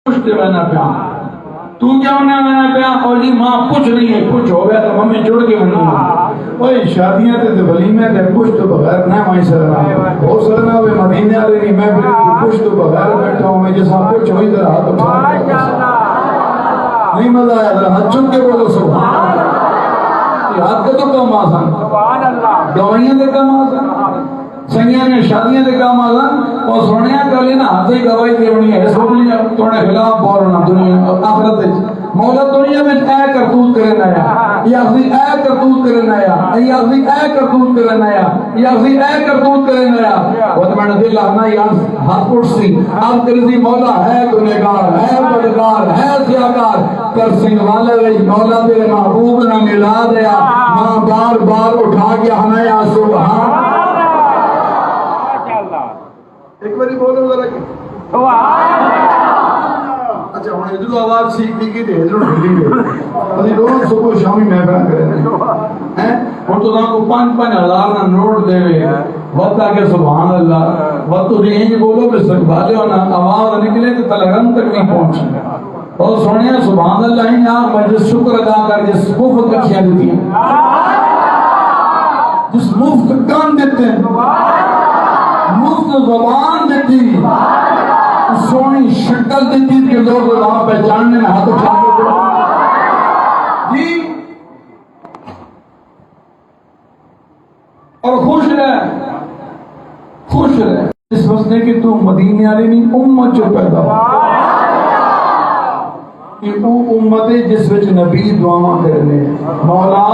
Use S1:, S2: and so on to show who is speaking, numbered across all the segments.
S1: پوچھتے رہنا پیا تو کیا ہونے رہنا پیا اور جی ماں پوچھ نہیں ہے کچھ ہو گیا تو ممی جڑ کے بنوں اوے شادیاں تے ولیمے تے پوچھ تو بغیر نہ وہیں سرنا ہو سرنا ہوئے مدینے والے نہیں میں پوچھ تو بغیر بیٹھا ہوں میں جیسا پوچھ ہوئی طرح ہاتھ اٹھا نہیں مزہ آیا ذرا ہاتھ چک کے بولو سبحان اللہ یہ ہاتھ کا تو کام آسان دوائیاں دے کام آسان سنگیاں نے شادیاں دے کام آسان اور سونیاں کر لینا ہاتھ ہی گواہی دیونی ہے سب لیا توڑے خلاف بولنا دنیا آخرت مولا دنیا میں اے کرتوت کرنا ہے یا اسی اے کرتوت کرنا ہے یا اسی اے کرتوت کرنا ہے یا اسی اے کرتوت کرنا ہے وہ تو میں نے دل آنا یا ہاتھ اٹھ سی آپ کرزی مولا ہے گنہگار ہے بدکار ہے سیاکار کر سنگ والے رہی مولا تیرے محبوب نہ ملا دیا ماں بار بار اٹھا کے ہمیں یا سبحان ایک باری بولو ذرا اچھا ہوں ادھر آواز سیکھ دی کی ادھر ڈھلی گئی ابھی روز صبح شامی محفل کرے ہیں ہوں تو کو 5,000 نہ نوٹ دے وقت آ کے سبحان اللہ وقت تو انج بولو کہ سنبھالے ہو نا آواز نکلے تو تلغم تک نہیں پہنچی اور سونے سبحان اللہ ہی آپ مجھے شکر ادا کر جس مفت کچھیاں دیتی ہیں جس مفت کان دیتے ہیں مفت زبان دیتی سونی شکل دیتی کہ لوگ وہاں پہچاننے میں ہاتھ اٹھا کے جی اور خوش رہ اس مسئلے کہ تو مدینے والی نہیں امت جو پیدا ہو کہ وہ امت ہے جس وچ نبی دعا کرنے مولا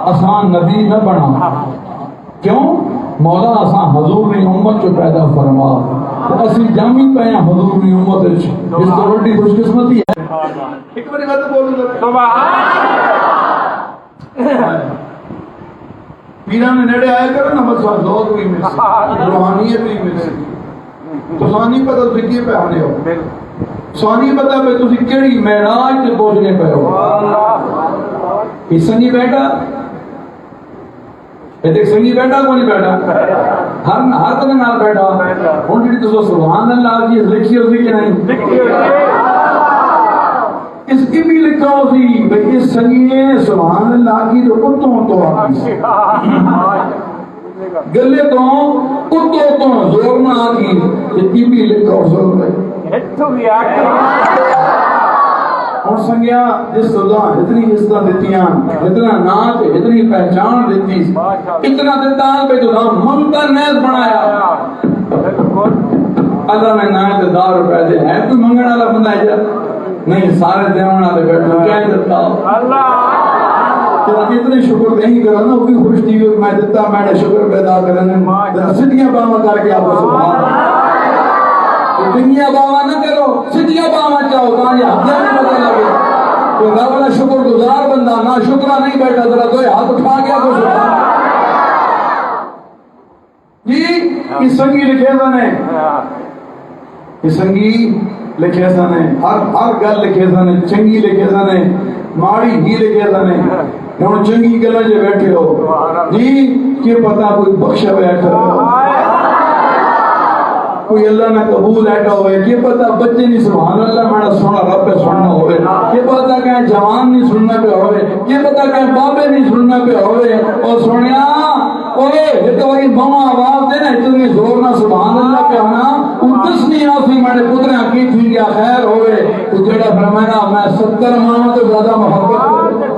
S1: آسان نبی نہ بنا کیوں مولا آسان حضور نے امت جو پیدا فرما اسی جامی پہ ہیں حضور نے امت اس تو بڑی خوش قسمتی ہے ایک باری بات بولو پیران نے نیڑے آیا کرو نا بس ذوق بھی مل سکتی روحانیت بھی مل سکتی تو سانی پتہ تھی پہ آنے ہو سانی پتہ پہ تسی کیڑی معراج تے پہنچنے پہ ہو یہ سنگی بیٹا ایک سنگی بیٹا کو نہیں بیٹا ہر طرح نال بیٹا ہوں جی تو سبحان اللہ کی لکھی ہوئی کہ نہیں اس کی بھی لکھا ہوئی بھئی اس سنگی سبحان اللہ کی تو کتوں تو آتی گلے تو کتوں تو زور نہ آتی اس کی بھی لکھا ہو ضرور ہے اور سنگیا جس خدا اتنی عزت دیتیاں اتنا نات اتنی پہچان دیتی اتنا دیتا پہ تو ممتا نیز بنایا اللہ میں نائت 10 روپے دے ہے کوئی منگن والا بندہ ہے نہیں سارے دیوان والے بیٹھو کیا دیتا اللہ اتنے شکر نہیں کرا نا کوئی خوش تھی میں دیتا میں نے شکر پیدا کرنے سدیاں باما کر کے آپ سبحان دنیا باوا نہ کرو سدیا باوا چاہو کہاں یہ ہتھیار نہیں پتہ لگے تو رب کا شکر گزار بندہ نہ شکرہ نہیں بیٹھا ذرا تو ہاتھ اٹھا گیا تو سبحان جی اس سنگی لکھے سنے اس سنگی لکھے سنے ہر گل لکھے سنے چنگی لکھے سنے ماڑی ہی لکھے سنے ہوں چنگی گلا جو بیٹھے ہو جی کہ پتہ کوئی بخش بیٹھا ہو کوئی اللہ نہ قبول ایٹا ہوئے یہ پتہ بچے نہیں سبحان اللہ میرا سونا رب پہ سننا ہوئے یہ پتہ کہیں جوان نہیں سننا پہ ہوئے یہ پتہ کہیں بابے نہیں سننا پہ ہوئے اور سنیا اوے یہ تو وہی ماما آواز دے نا اتنی زور نہ سبحان اللہ پہ ہونا اتس نہیں آسی میرے پترے کی تھی کیا خیر ہوئے تو جڑا فرمائنا میں 70 ماما تو زیادہ محبت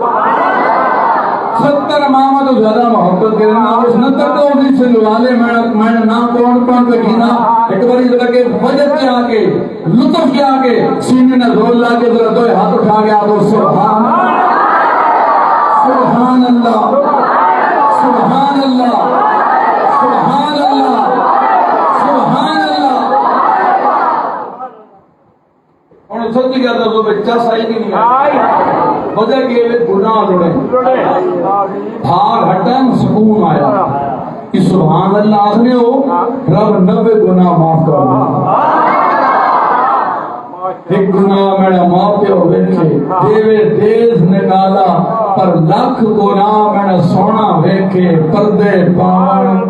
S1: 70 ماما تو زیادہ محبت کرنا اس نتر تو اسی سے لوالے میں نام کون پہ گینا ایک باری ذرا کے وجد کے آگے لطف کے آگے سینے نے زور لا کے ذرا دو ہاتھ اٹھا گیا تو سبحان سبحان اللہ سبحان اللہ سبحان اللہ سبحان اللہ اور سچ کیا تھا تو بچہ صحیح نہیں آئی وجہ کے گناہ لڑے بھار ہٹن سکون آیا کہ سبحان اللہ آخری ہو رب 90 گناہ معاف کر دیا ایک گناہ میرا معاف پہ ہو بیٹھے دیوے دیز نکالا پر لکھ گناہ میرا سونا بیٹھے پردے پاون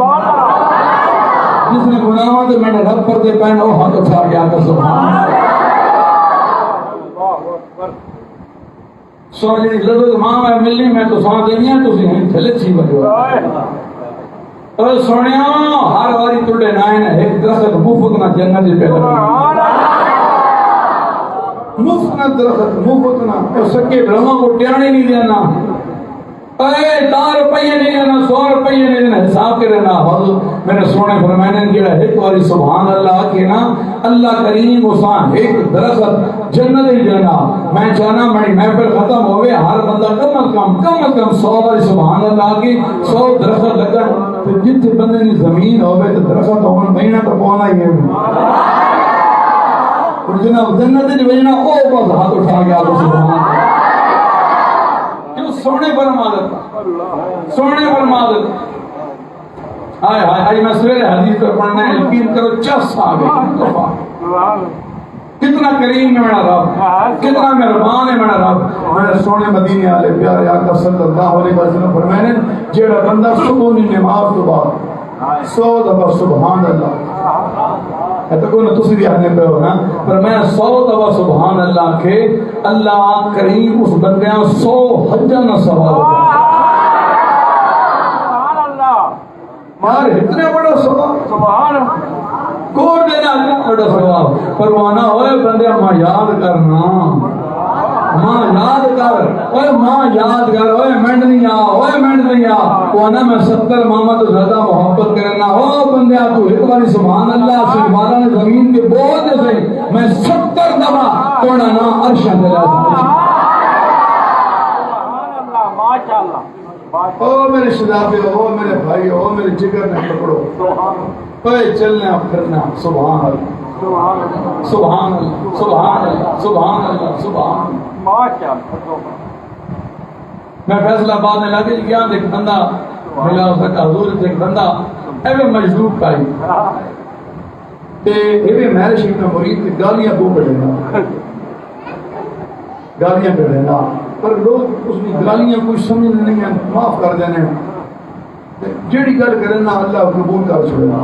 S1: جس نے گناہ تو میں نے رب پردے پہنا وہ ہاتھ اٹھا گیا کہ سبحان اللہ سو جی لڑو ماں میں ملنی میں تو سو دینی ہے تسی ہیں تھلے چھی بجو اور سونیا ہر واری تڑے نائن ایک درخت مفت نہ جنت پہ لگا مفت نہ درخت مفت نہ اور سکے برہما کو ٹیانے نہیں دینا اے 4 روپیے نہیں دینا 100 روپیے نہیں دینا حساب کے رہنا حضرت میرے سونے فرمانے جڑا ایک واری سبحان اللہ کے نا اللہ کریم اساں ایک درخت جنت ہی دینا میں چاہنا میری محفل ختم ہوئے ہر بندہ کم از کم 100 واری سبحان اللہ کی 100 درخت لگن جتنے بندے کی زمین ہوئے تو درخت ہوگن مہینہ تو پونا ہی ہے اور جناب جنت جو بجنا او بس ہاتھ اٹھا گیا تو سبحان اللہ سونے پر مادت سونے پر مادت آئے آئے میں سویرے حدیث پر پڑھنا ہے یقین کرو چس آگئے کتنا کریم ہے میرا رب کتنا مہربان ہے میرا رب میرے سونے مدینے والے پیارے آقا صلی اللہ علیہ وسلم فرمانے جیڑا بندہ صبح کی نماز تو بعد 100 دفعہ سبحان اللہ تو کوئی نہ تسی بھی آنے پہ ہو نا پر میں 100 دفعہ سبحان اللہ کے اللہ کریم اس بندیاں 100 حجہ نہ ثواب سبحان اللہ مار اتنے بڑا ثواب سبحان کون دینا اتنا بڑا ثواب پروانا ہوئے بندیاں ماں یاد کرنا ماں یاد کر اوے ماں یاد کر اوے منڈنیا کونا میں 70 ماما تو زیادہ محبت کرنا او بندیا تو ایک بار سبحان اللہ سبحان اللہ زمین کے بوجھ سے میں 70 دفعہ کونا نا عرش اندر سبحان اللہ ماشاءاللہ او میرے شدابے او میرے بھائی او میرے جگر نے پکڑو اوے چلنا پھرنا سبحان اللہ سبحان اللہ سبحان اللہ سبحان اللہ سبحان میں فیصلہ آباد میں لگے گیا ایک بندہ ملا اس کا حضور سے ایک بندہ ایوے مجذوب کائی تے ایوے میرے شیخ میں مرید کی گالیاں بو پڑے نا گالیاں پڑے نا پر لوگ اس کی گالیاں کچھ سمجھ نہیں ہیں معاف کر دینے جیڑی گل کرنا اللہ قبول کر چھوڑنا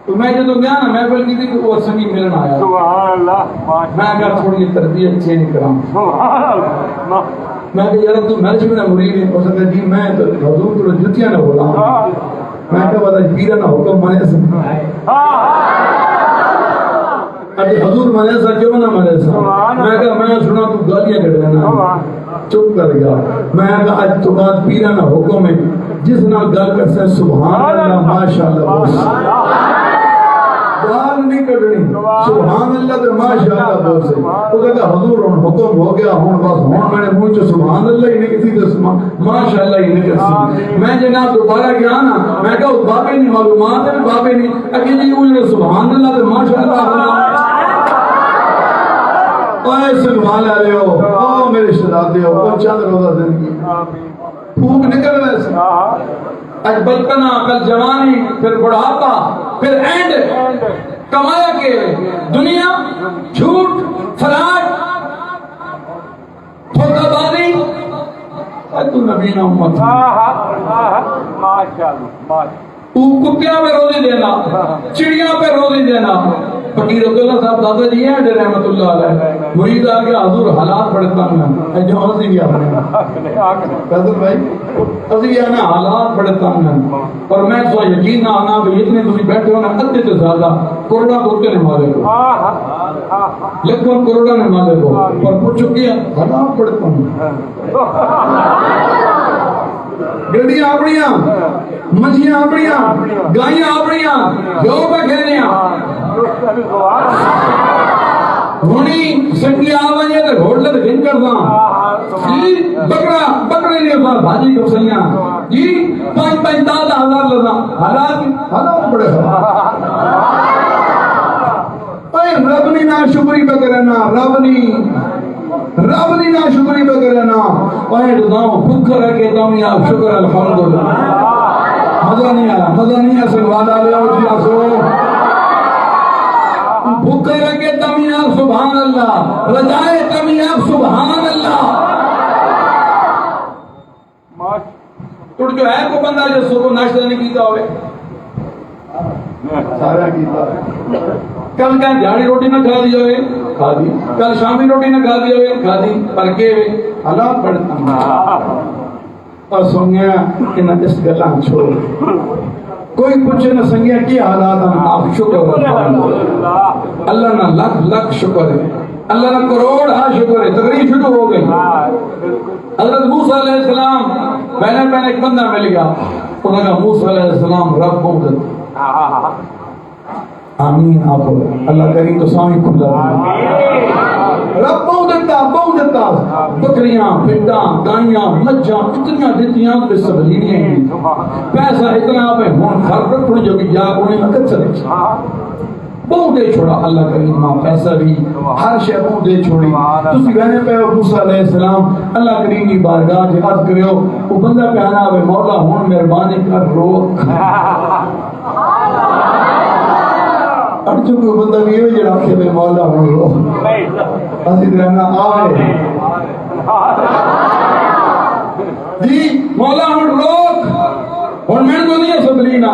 S1: تو میں جب گیا نا محفل کی تھی تو وہ سنگی ملن آیا سبحان اللہ میں اگر تھوڑی تربیت چینج کراں سبحان اللہ میں کہ یار تو میرے میں مرید ہے اس نے جی میں تو حضور تو جتیاں نہ بولا میں کہ بتا پیرا نہ حکم مانے سے اج حضور مانے سے کیوں نہ مانے سے میں کہ میں سنا تو گالیاں کر دینا چپ کر گیا میں کہ اج تو بعد پیرا نہ حکم ہے جس نال گل کرتے سبحان اللہ ماشاءاللہ گال نہیں کڈنی سبحان اللہ تے ماشاءاللہ بول سے او کہتا حضور ہن حکم ہو گیا ہن بس ہن میں نے منہ چ سبحان اللہ ہی نہیں کسی دس ماشاءاللہ ہی نہیں کسی میں جناب دوبارہ گیا نا میں کہا بابے نہیں معلومات ہے بابے نہیں اگے جی وہ سبحان اللہ تے ماشاءاللہ اے سبحان اللہ او میرے شہزادے او چند روزہ زندگی پھوک نکل ویسے آج بلکنا کل جوانی پھر بڑھاپا پھر اینڈ کمایا کے دنیا جھوٹ فراڈ دھوکہ بازی تو نبی امت کتیاں پہ روزی دینا چڑیاں پہ روزی دینا فقیر عبداللہ صاحب دادا جی ہیں رحمت اللہ علیہ مرید آ گیا حضور حالات پڑھتا ہوں جو ہنسی بھی اپنے قدر بھائی ہنسی بھی آنا حالات پڑھتا ہوں اور میں تو یقین نہ آنا کہ اتنے تمہیں بیٹھے ہونا ادھے سے زیادہ کروڑا کوتے نے مالے کو لکھوں کروڑا نے مالے کو اور پوچھ چکی ہے حالات پڑھتا ہوں گڑیاں اپنیاں مچھیاں اپنیاں گائیاں اپنیاں جو پہ کھیلیاں ہونی سنگی آوائیں تے گھوڑلے تے گھن کردا جی بکرے نے اوپر بھاجی کو سیاں جی 5,000 لگا حالات بڑے اے رب نے نا شکری پہ کرنا رب نے نا شکری پہ کرنا اے داؤ بھوک رہ کے تم یا شکر الحمدللہ مزہ نہیں آیا سنوالا لے او جی اسو بھوک رہ کے تم یا سبحان اللہ رجائے تم یا سبحان اللہ تو جو ہے کو بندہ جو صبح ناشتہ نہیں کیتا ہوئے سارا کیتا کل کہیں دیہڑی روٹی نہ کھا دی ہوئے کھا دی, کل شامی روٹی نہ کھا دی ہوئے کھا دی, پر کے حالات پڑھتا اور سنگیا کہ نہ اس گلا چھوڑ کوئی پوچھے نہ سنگیا کی حالات ہم آپ شکر اللہ نہ لکھ لکھ شکر ہے, اللہ نہ کروڑ شکر ہے. تقریر شروع ہو گئی. حضرت موسیٰ علیہ السلام پہلے ایک بندہ مل گیا, انہوں نے کہا موسیٰ علیہ السلام رب بہت آمین آپ اللہ کریم تو سامنے کھلا رب بہت دیتا بکریاں پھٹاں گائیاں مجھاں اتنی دیتیاں تو سبلیاں پیسہ اتنا پہ ہون خراب رکھنے جو کہ جا کونے میں کچھ دے بہت دے چھوڑا اللہ کریم ماں پیسہ بھی ہر شے بہت دے چھوڑی. تسی کہنے پہ موسیٰ علیہ السلام اللہ کریم کی بارگاہ جی عرض کرے ہو وہ بندہ پہنا ہوئے مولا ہون مہربانی کر روک اب جو کوئی بندہ بھی ہو یہ رکھے میں مولا ہوں روک حضرت رہنا آئے جی مولا ہوں روک اور میں تو نہیں ہے سبرینا.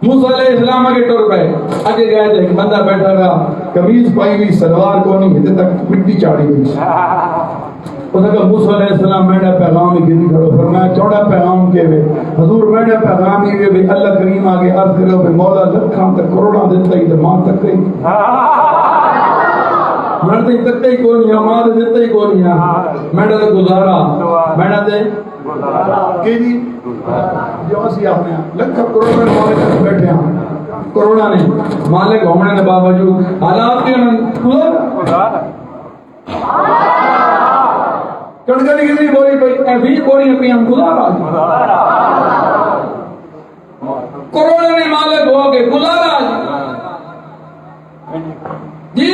S1: موسیٰ علیہ السلام آگے ٹور پہ آگے گئے تھے ایک بندہ بیٹھا رہا قمیض پائی ہوئی سلوار کو نہیں ہتے تک مٹی چاڑی ہوئی. اس نے کہا موسیٰ علیہ السلام میرا پیغام ہی گردی کھڑو فرمایا چوڑا پیغام کے وے حضور میرا پیغام ہی وے اللہ کریم آگے عرض کرو بے مولا لکھاں تک کروڑاں دیتا ہی تو ماں تک کئی میں تے تک کئی کو نہیں ماں تے دیتا ہی کو نہیں میرا تے گزارا میرا تے کہ جی جو اسی اپنے لکھ کروڑ میں مالک بیٹھے ہیں کروڑا نہیں مالک ہونے کے باوجود حالات کے خدا کڑکڑی کی نہیں بولی پئی ایسی بولی اپنی ہم گزارا کروڑوں نے مالک ہو کے گزارا جی.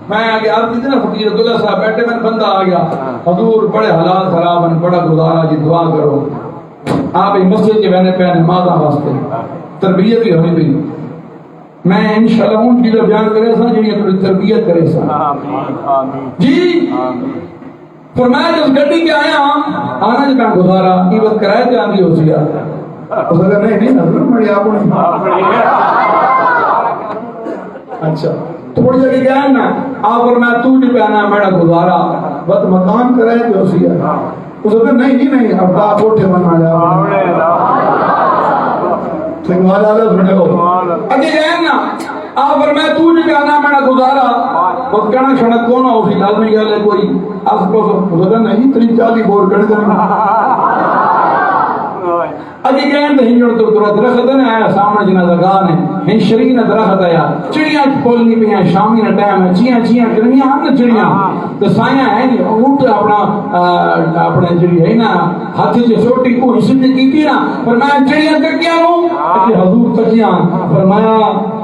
S1: میں آگے آپ کتنا فقیر عبداللہ صاحب بیٹھے میں بندہ آ گیا حضور بڑے حالات خراب ہیں بڑا گزارا جی دعا کرو آپ ایک مسجد کے بہنے پہ نمازاں واسطے تربیت بھی ہوئی بھی میں انشاءاللہ ان چیزیں بیان کرے سا جو یہ تربیت کرے سا جی. فرمایا جب گڈی کے آیا آنا جب میں گزارا یہ وقت کرائے تھے آندھی ہو سیا اس نے کہا نہیں حضرت مڑی آپ نے اچھا تھوڑی جگہ گیا نا آپ فرمایا تو جب آنا میرا گزارا بس مکان کرائے تھے ہو سیا اس نے کہا نہیں اب آپ اٹھے بنا جا سنگھال آدھا سنے ہو اگے گیا نا آپ فرمایا تو جب آنا میرا گزارا بس کہنا شنک کون ہو سی لازمی گیا لے کوئی آپ کو بزرگن نہیں 30-40 بور کر دیں اجی کہیں تو ہنجڑ تو درخت نے آیا سامنے جنازہ گاہ نے ہن شریک نے درخت آیا چڑیاں پولنی پہ ہیں شامی نے ٹائم ہے چیاں چڑیاں ہم چڑیاں تو سایاں ہیں اونٹ اپنے جڑی ہے نا ہاتھ سے چھوٹی کو حصے کی تھی نا فرمایا چڑیاں تکیاں ہوں کہ حضور تکیاں فرمایا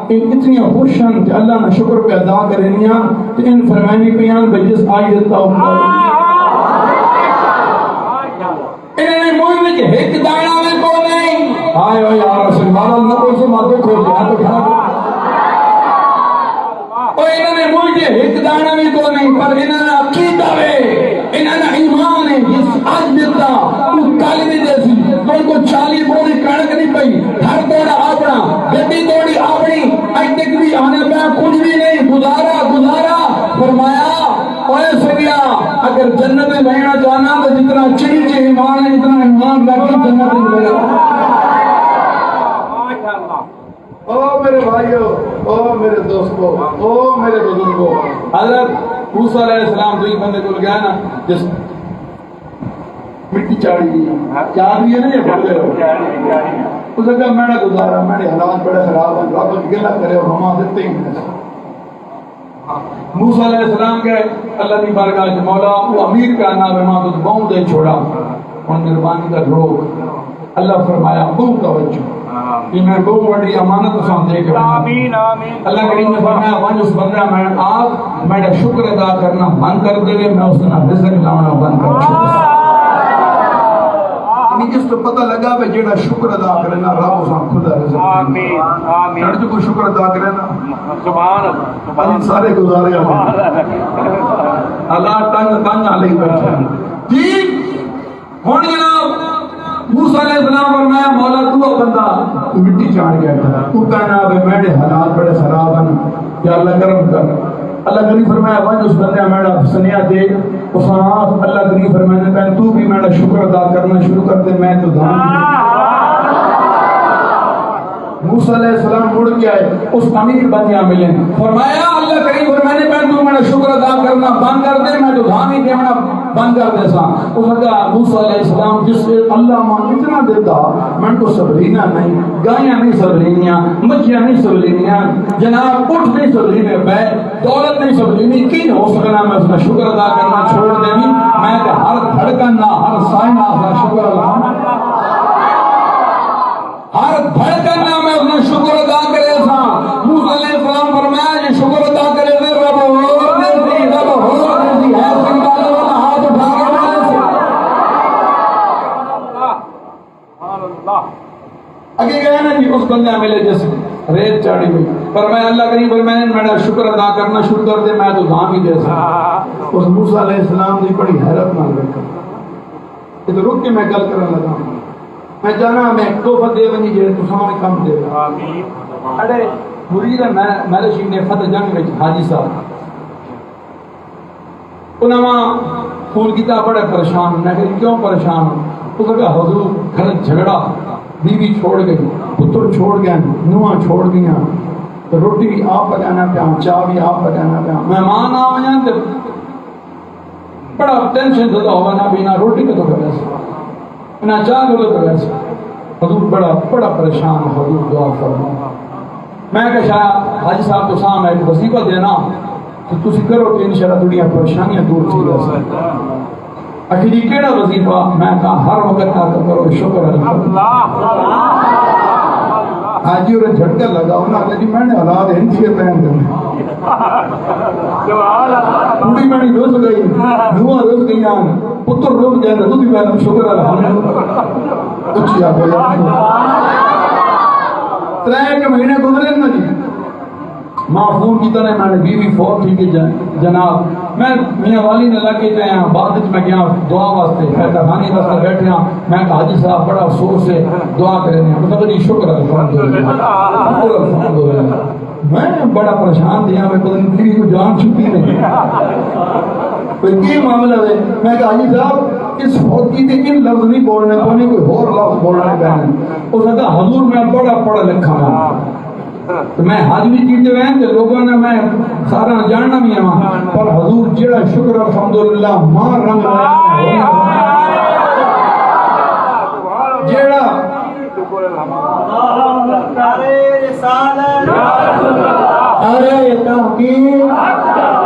S1: ان اتنی خوشن کہ اللہ نے شکر پہ ادا کرنیاں کہ ان فرمائنی پیان بجس آئی دیتا ہوں انہیں نے موئی میں کہ ایک دائنا میں کو نہیں آئے ہوئے یا رسول مالا نکو سے ماتو کھول دیا تو کھا اور انہیں نے موئی کہ ایک دائنا میں کو نہیں پر انہیں نے عقیدہ ہے انہیں نے ایمان ہے جس آج دیتا اس کالمی جیسی ان کو 40 بوری کڑک نہیں پئی ہر توڑا آپنا گدی توڑی آپنی اج تک بھی آنے پہ کچھ بھی نہیں گزارا فرمایا اوے سگیا اگر جنت میں رہنا چاہنا تو جتنا چڑی چڑی ایمان ہے اتنا ایمان رکھ کے جنت میں ملے گا. او میرے بھائیو او میرے دوستو او میرے بزرگو حضرت موسیٰ علیہ السلام دوئی بندے کو گیا نا جس مٹی چاڑی دی کیا بھی ہے نا یہ بڑھتے رہو اس نے کہا میں نے گزارا میرے حالات بڑے خراب ہیں رب گلہ کرے اور ہما دیتے ہی ہیں. موسیٰ علیہ السلام کے اللہ کی بارگاہ سے مولا وہ امیر کا نام ہے ماں تو بہت دے چھوڑا ان مہربانی کا روک اللہ فرمایا بہت توجہ کہ میں بہت بڑی امانت اسان دے کر اللہ کریم نے فرمایا وانج اس بندہ میں آپ میرا شکر ادا کرنا بند کر دے میں اس نے رزق لانا بند کر دے جس تو پتہ لگا بے جیڑا شکر ادا کرنا رب اسان خدا رزق آمین آمین جو کو شکر ادا کرنا سبحان اللہ سارے گزارے اللہ تنگ علی بیٹھے جی ہن جناب موسیٰ موسیٰ علیہ السلام فرمایا مولا تو بندہ تو مٹی چاڑ گیا تھا تو کہنا بے میرے حالات بڑے خراب ہیں یا اللہ کرم کر اللہ کریم فرمایا وہاں اس بندے میرا سنیا دے اس اللہ کریم فرمایا پہلے تو بھی میرا شکر ادا کرنا شروع کر دے میں تو دھان موسیٰ علیہ السلام مڑ کے آئے اس امیر بندیاں ملے فرمایا اللہ کریم فرمایا پہلے تو میرا شکر ادا کرنا بند کر دے میں تو دھان ہی دینا بند کر دے سا اس نے کہا موسیٰ علیہ السلام جس سے اللہ ماں اتنا دیتا میں کو صبرینہ نہیں گائیاں نہیں صبرینیاں مچھیاں نہیں صبرینیاں جناب اٹھ نہیں صبرینے بے دولت نہیں صبرینی کی ہو سکنا میں اس میں شکر ادا کرنا چھوڑ دینی میں کہ ہر دھڑکن نہ ہر سائنہ اپنا شکر ادا ہر دھڑکن نہ میں اس میں شکر ادا کرے تھا موسیٰ علیہ السلام فرمایا یہ شکر ادا کرے تھے رب اور دیتی رب اور دیتی ہے سنگالے والا ہاتھ اٹھا کے بولے سے اگے گئے نا جی اس بندے ملے جیسے ریت چاڑی ہوئی فرمایا اللہ کریم فرمایا میرا شکر ادا کرنا شروع کر دے میں تو دھان ہی دے سکتا اس موسیٰ علیہ السلام دی بڑی حیرت نہ رکھا یہ تو رک کے میں گل کرنے لگا میں جانا میں توفہ دے ونی جے تو سامنے کم دے آمین اڑے مرید میرے شیخ نے فتح جنگ وچ حاجی صاحب انہاں فون کیتا بڑے پریشان میں کہ کیوں پریشان تو کہا حضور گھر جھگڑا بیوی چھوڑ گئی پتر چھوڑ گئے نواں چھوڑ گیا تو روٹی بھی آپ پکانا پیا چاہ بھی آپ پکانا پیا مہمان آ وجاں تے بڑا ٹینشن زدہ ہوا نہ بینا روٹی کو تو کرے نہ چاہ کو تو کرے حضور بڑا پریشان حضور دعا فرماؤ میں کہ شاید حاجی صاحب تو سامنے ایک وظیفہ دینا تو تسی کرو کہ انشاءاللہ دنیا پریشانیاں دور تھی جا اکھلی کیڑا وظیفہ میں کہا ہر وقت آتا کرو شکر اللہ حاجی اور جھٹکا لگاؤ نا کہ میں نے حالات ہندی کے پہن دیں پوری میں نے روز گئی نواں روز گئی پتر روز گئے تو بھی میں شکر الحمدللہ کچھ یا کوئی ترے کے مہینے گزرے نا جی ماں فون کی طرح میں نے بیوی فوت تھی کہ جناب میں میاں والی نے لگ کے گیا بعد میں گیا دعا واسطے خانی واسطے بیٹھے ہاں میں کہا حاجی صاحب بڑا افسوس سے دعا کریں مطلب جی شکر الحمدللہ میں بڑا پریشان دیا میں پتہ نہیں بیوی کو جان چھپی نہیں کوئی کی معاملہ ہے میں کہا حاجی صاحب اس فوت کی ان لفظ نہیں بولنے پونے کوئی اور لفظ بولنے پہنے اس نے کہا حضور میں بڑا پڑھا لکھا ہوں تو میں حاضری کیتے ہوئے ہیں کہ لوگوں نے میں سارا جاننا بھی ہاں پر حضور جڑا شکر الحمدللہ ماں رنگ آیا جڑا ارے تحقیق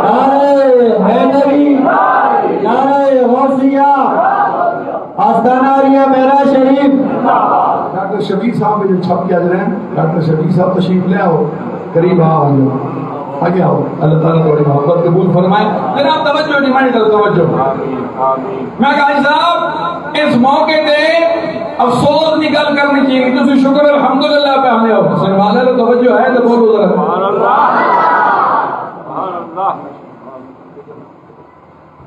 S1: ارے حیدری ارے غوثیہ آستانہ میرا شریف ڈاکٹر شبیر صاحب جو چھپ کے حاضر ہیں ڈاکٹر شبیر صاحب تشریف لے آؤ قریب آؤ آگے آؤ اللہ تعالیٰ تھوڑی محبت قبول فرمائے جناب توجہ ڈیمانڈ کر توجہ میں کہا صاحب اس موقع پہ افسوس نکل کرنی چاہیے تو شکر الحمدللہ پہ ہمیں ہو سنوالے تو توجہ ہے تو بولو ذرا سبحان اللہ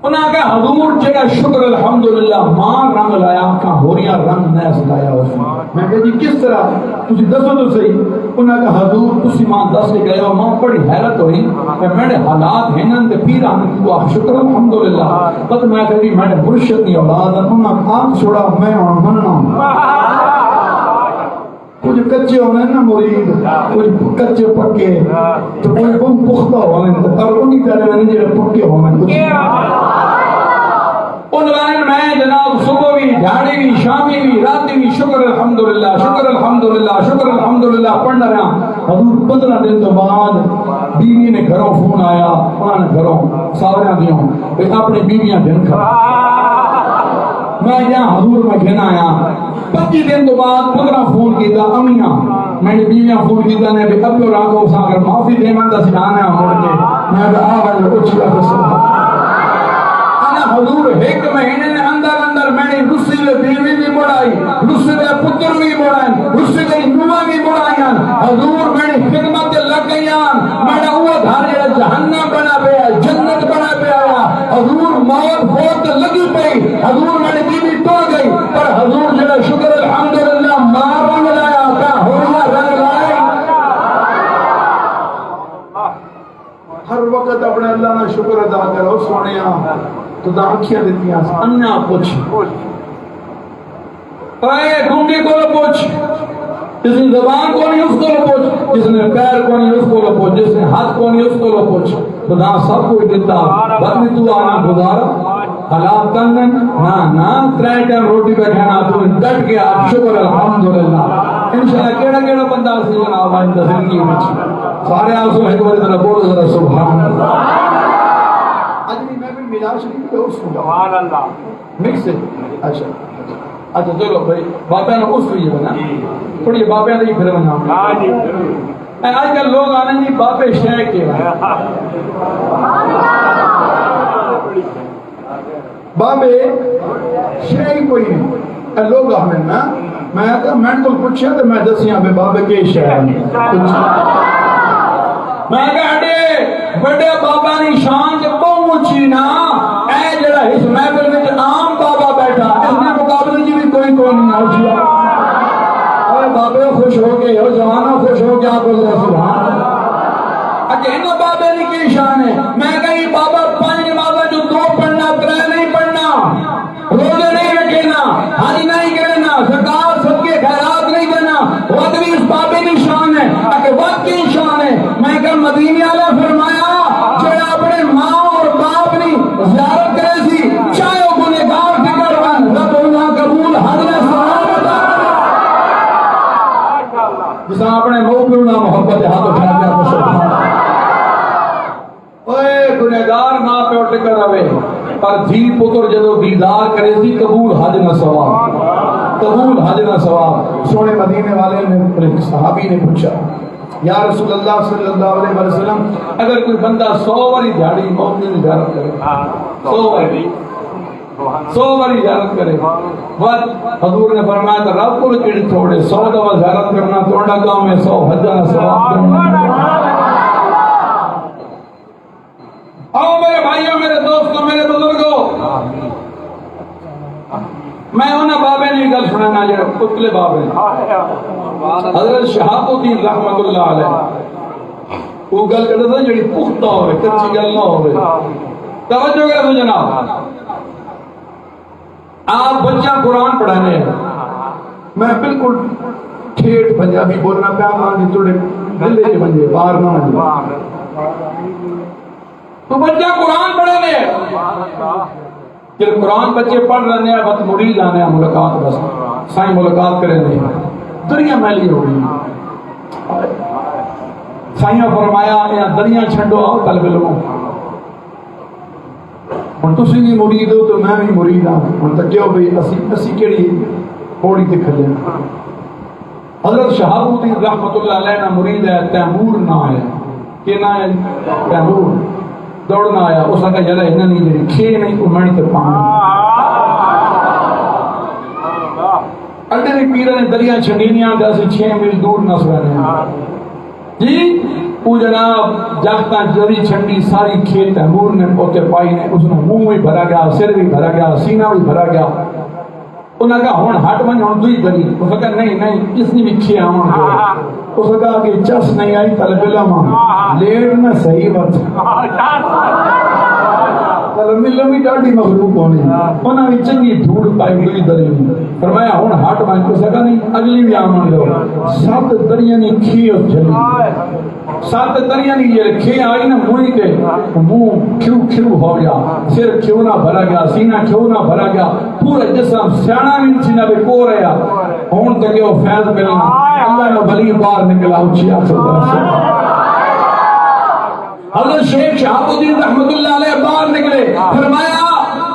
S1: انہاں کہ حضور جڑا شکر الحمدللہ ماں رنگ لایا کہاں ہوریا رنگ نیس لایا اس میں کہا جی کس طرح تجھے دسو تو صحیح انہاں کہ حضور تسی ماں دس کے گئے ہو ماں بڑی حیرت ہوئی کہ میرے حالات ہیں تے پھر ہم کو شکر الحمدللہ پتہ میں کہی میرے مرشد کی اولاد انہاں آنکھ چھوڑا میں اور مننا کچھ کچے ہونے نا مرید کچھ کچے پکے تو کوئی بہت پختہ ہونے پر انہی کرے نہیں جڑے پکے ہونے ان وائن میں جناب صبح بھی جھاڑی بھی شامی بھی راتی بھی شکر الحمدللہ شکر الحمدللہ شکر الحمدللہ پڑھنا رہا حضور 15 دن تو بعد بیوی نے گھروں فون آیا انہوں نے گھروں ساوریاں دیوں اپنی بیویاں جن کھا میں یہاں حضور میں گھنا آیا 25 دن تو بعد 15 فون کیتا امیاں میں نے بیویاں فون کیتا نے بھی اب راگو سا کر معافی دے من دس جانا ہے موڑ کے میں کہا آگا جو اچھی رکھ سکتا انا حضور ایک مہینے نے اندر میں نے رسی لے بیوی بھی بڑھائی رسی لے پتر بھی بڑھائی رسی لے نوہ بھی بڑھائیاں حضور میں نے خدمت لگ گئیاں میں نے وہ دھارے جہنم بنا پہ آیا جنت بنا پہ آیا حضور موت بہت لگی پئی حضور میں نے بیوی توڑ گئی پر حضور جڑا شکر الحمد ہر وقت اپنے اللہ کا شکر ادا کرو سونے تو آنکھیاں دیتی انیا پوچھ گونگے کو پوچھ جس نے زبان کو نہیں اس کو پوچھ جس نے پیر کو نہیں اس کو پوچھ جس نے ہاتھ کو نہیں اس کو پوچھ خدا سب کو دیتا بدلی تو آنا گزارا حالات تنگن نہ ترے ٹائم روٹی پہ کھانا تو ڈٹ کے آپ شکر الحمدللہ انشاءاللہ کیڑا کیڑا بندہ سی جناب آج زندگی میں سارے آپ سے ایک بار ذرا بولو ذرا سبحان اللہ آج میں بھی میلاد شریف پہ اس سبحان اللہ مکس ہے اچھا اچھا چلو بھائی بابا نے اس کو یہ بنا تھوڑی بابا نے پھر بنا ہاں جی آج کل لوگ آنے جی بابے شے کے بابے شے ہی کوئی نہیں لوگ آنے نا میں تو پوچھا تو میں دسیاں بے بابے کے شے میں کہا بڑے بابا نی شان کے بہت اونچی نا اے جڑا اس محفل میں عام بابا بیٹھا اس نے مقابلے جی بھی کوئی کون نہ اٹھیا اور بابے خوش ہو گئے اور جوانوں خوش ہو گیا آپ کو سبحان اللہ اچھا ان بابے نے کی شان ہے میں کہی بابا 5 نمازیں جو 2 پڑھنا 3 نہیں پڑھنا روزے نہیں رکھنا حج نہیں کرنا زکات صدقے خیرات نہیں دینا وہ بھی اس بابے کی شان ہے کہ وقت کی شان ہے میں کہ مدینے والا فرمایا جڑا اپنے ماں اور باپ نے زیارت کرے سی چاہے وہ گنہگار فکر بن رب انہاں قبول حج نے ثواب عطا جس اپنے موقع نہ محبت ہاتھ اٹھا کے سبحان اوئے گنہگار ماں پہ اٹھ کر آوے پر دھی پتر جدو دیدار کرے سی قبول حج نہ ثواب قبول حج نہ ثواب سونے مدینے والے نے صحابی نے پوچھا یا رسول اللہ صلی اللہ علیہ وسلم اگر کوئی بندہ 100 باری دھاڑی موت کی زیارت کرے 100 باری زیارت کرے بس حضور نے فرمایا کہ رب کو کڑی تھوڑے 100 دفعہ زیارت کرنا تھوڑا کام ہے 100 حجہ ثواب کرنا آؤ میرے بھائیوں میرے دوستوں میرے بزرگوں میں انہیں بابے نے گل سنانا جو پتلے بابے حضرت شہاب الدین رحمت اللہ علیہ وہ گل کرتے تھے جڑی پختہ ہوئے کچی گل نہ ہوئے توجہ کرے تو جناب آپ بچہ قرآن پڑھانے ہیں میں بالکل ٹھیٹ پنجابی بولنا پیا مان جی تھوڑے دلے کے بنجے باہر نہ ہو تو بچہ قرآن پڑھانے ہیں جب قرآن بچے پڑھ رہے ہیں بس مرید آنے ہیں ملاقات بس سائیں ملاقات کریں نہیں دریا میلی ہو رہی سائیاں فرمایا یا دریا چھنڈو آؤ طلب لوگوں ہوں تسی بھی مرید ہو تو میں بھی مرید ہوں ہوں تو کیوں بھائی اسی کیڑی پوڑی تے کھلے حضرت شہاب الدین رحمت اللہ علیہ نا مرید ہے تیمور نہ ہے کہ نہ ہے تیمور دوڑنا آیا اس کا جلا انہاں نہیں جڑی کھے نہیں کو مڑ تے پانی اڈے نے پیرا نے دریا چھڈینیاں تے اسی 6 میل دور نہ سونے جی وہ جناب جاگتا جری چھنڈی ساری کھیت تیمور نے اوتے پائی نے اس نے منہ بھی بھرا گیا سر بھی بھرا گیا سینہ بھی بھرا گیا انہاں کہا ہن ہٹ ون ہن دوئی گلی اس نے کہا نہیں اس نے بھی کھے آون دو اس نے کہا کہ چس نہیں آئی طلب علم لیٹ نہ صحیح وقت طلب علم بھی ڈاڈی مخلوق ہونے انہاں بھی چنگی دھوڑ پائی ہوئی دریا فرمایا ہن ہٹ ون اس نے کہا نہیں اگلی بھی آون دو 7 دریا نے کھے جلی 7 دریا نے یہ کھے آئی نا منہ کے منہ کھو ہو گیا سر کیوں نہ بھرا گیا سینہ کیوں نہ بھرا گیا پورا جسم سیانا بھی سینہ بھی کو رہا ہون تک وہ فیض ملنا اللہ نے بھلی بار نکلا اچھی آخر حضرت شیخ شہاب الدین رحمت اللہ علیہ باہر نکلے فرمایا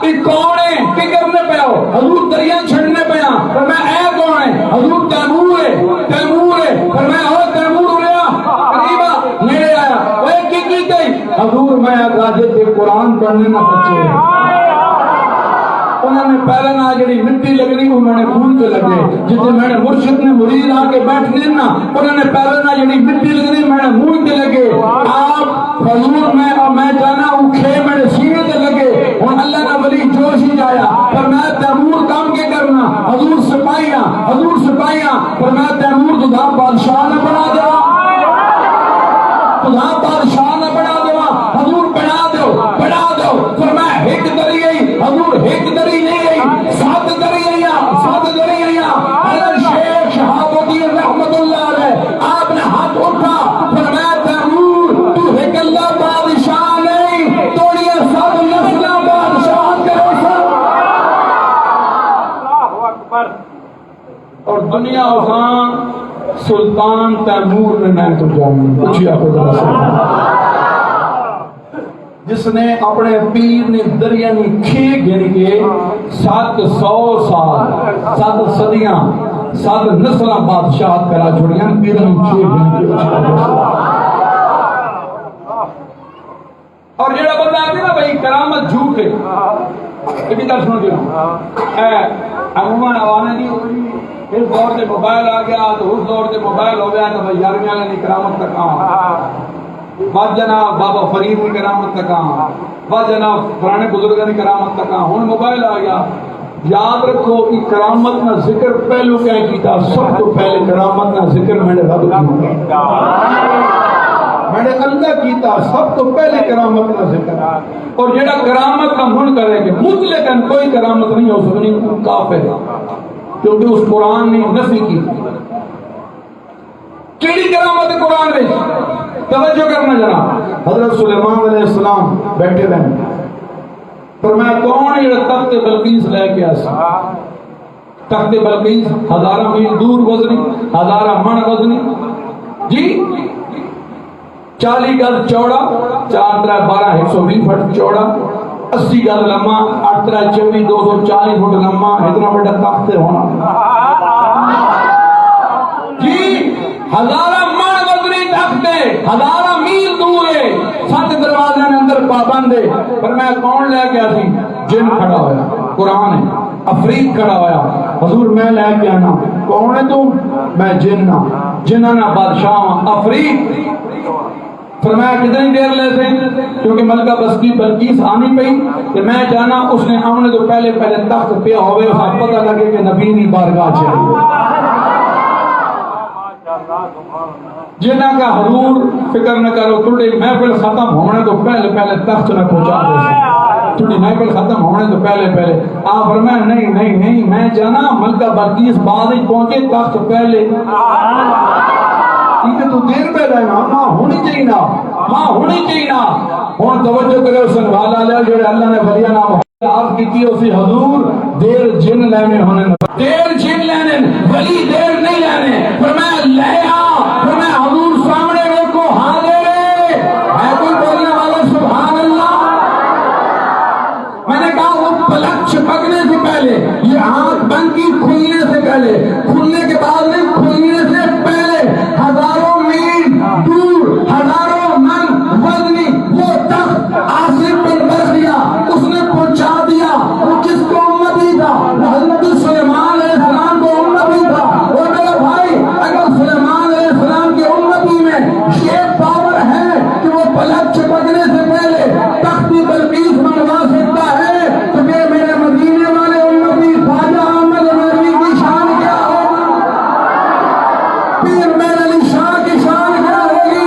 S1: یہ کون ہے کہ کرنے پہ ہو حضور دریا چھڑنے پہ ہاں فرمایا اے کون ہے حضور تیمور ہے تیمور ہے فرمایا ہو تیمور ہو رہا قریبا نیڑے آیا وہ کی گئی حضور میں راجے تے قرآن پڑھنے نہ بچے انہوں نے پہلے نہ جڑی مٹی لگنی انہوں نے خون کے لگے جتنے میں نے مرشد نے مرید آ کے بیٹھنے نا انہوں نے پہلے نہ جڑی مٹی لگنی میں نے منہ کے لگے آپ حضور میں جانا اکھے میرے سینے تے لگے اور اللہ نے ولی جوش ہی جایا پر میں تیمور کام کے کرنا حضور سپاہیاں پر میں تیمور تجھا بادشاہ نہ بنا دیا تجھا بادشاہ نہ بنا دیا سنیا حسان سلطان تیمور نے میں تو جانی اچھی آپ کو جس نے اپنے پیر نے دریا نے کھے گھر کے 700 سال 7 صدیاں 7 نسلہ بادشاہت کرا چھوڑیاں پیر نے کھے گھر کے اور جڑا بندہ آتی نا بھائی کرامت جھوٹ ہے یہ بھی در سنو دینا عموماً آوانے نہیں ہوئی اس دور سے موبائل آ گیا تو اس دور سے موبائل ہو گیا تو بھائی یارویں والے نہیں کرامت کا کام بعد جناب بابا فرید کی کرامت کا کام بعد جناب پرانے بزرگوں کی کرامت کا کام ہوں موبائل آ گیا یاد رکھو کہ کرامت کا ذکر پہلو کیا کیتا سب تو پہلے کرامت کا ذکر میں نے رب کیتا میں نے اللہ کیتا سب تو پہلے کرامت کا ذکر اور جڑا کرامت کا من کرے کہ مطلقاً کوئی کرامت نہیں ہو سکنی وہ کافر ہے کیونکہ اس قرآن نے نفی کی کیڑی کرامت قرآن میں توجہ کرنا جناب حضرت سلیمان علیہ السلام بیٹھے رہے فرمایا کون یہ تخت بلقیس لے کے آسا تخت بلقیس 1000 میل دور وزنی 1000 من وزنی جی 40 گز چوڑا 4 3 12 120 فٹ چوڑا 80 گز لمبا 8 3 24 240 فٹ لمبا اتنا بڑا تخت ہونا جی 1000 من وزنی تخت ہے 1000 میل دور ہے 7 دروازے میں اندر پابند ہے پر میں کون لے کے آسی جن کھڑا ہویا قرآن ہے افریق کھڑا ہویا حضور میں لے کے آنا کون ہے تو میں جنہ جنہ بادشاہ افریق فرمایا کتنی دیر لے سے کیونکہ ملکہ بسکی بلقیس آنی پئی کہ میں جانا اس نے آمنے تو پہلے تخت پہ ہوئے اسا پتہ لگے کہ نبی نہیں بارگاہ چاہیے جنہ کا حضور فکر نہ کرو تھوڑی محفل ختم ہونے تو پہلے تخت نہ پہنچا دے تھوڑی محفل ختم ہونے تو پہلے آپ فرمایا نہیں میں جانا ملکہ بلقیس بعد ہی پہنچے تخت پہلے تو دیر پہ رہنا ماں ہونی چاہیے نا ہوں توجہ کرے اس والا لیا جو اللہ نے بھلیا نام آپ کی اسی حضور دیر جن لینے ہونے دیر جن لینے ولی دیر نہیں لینے فرمایا لیا فرمایا حضور سامنے دیکھو حاضر ہے کوئی بولنے والا سبحان اللہ میں نے کہا وہ پلک چھپکنے سے پہلے یہ آنکھ بند کی کھلنے سے پہلے کھلنے کے بعد نہیں کھلنے سے پہلے 1000 میل دور 1000 من وزنی وہ تخت آصف بن برخیا اس نے پہنچا دیا وہ کس کو امتی تھا وہ حضرت سلیمان علیہ السلام کو امتی تھا اور میرا بھائی اگر سلیمان علیہ السلام کے امتی میں یہ پاور ہے کہ وہ پلک چھپکنے سے پہلے تختی بلقیس منوا سکتا ہے تو پھر میرے مدینے والے امتی خواجہ احمد مروی کی شان کیا ہوگی پیر میرے علی شاہ کی شان کیا ہوگی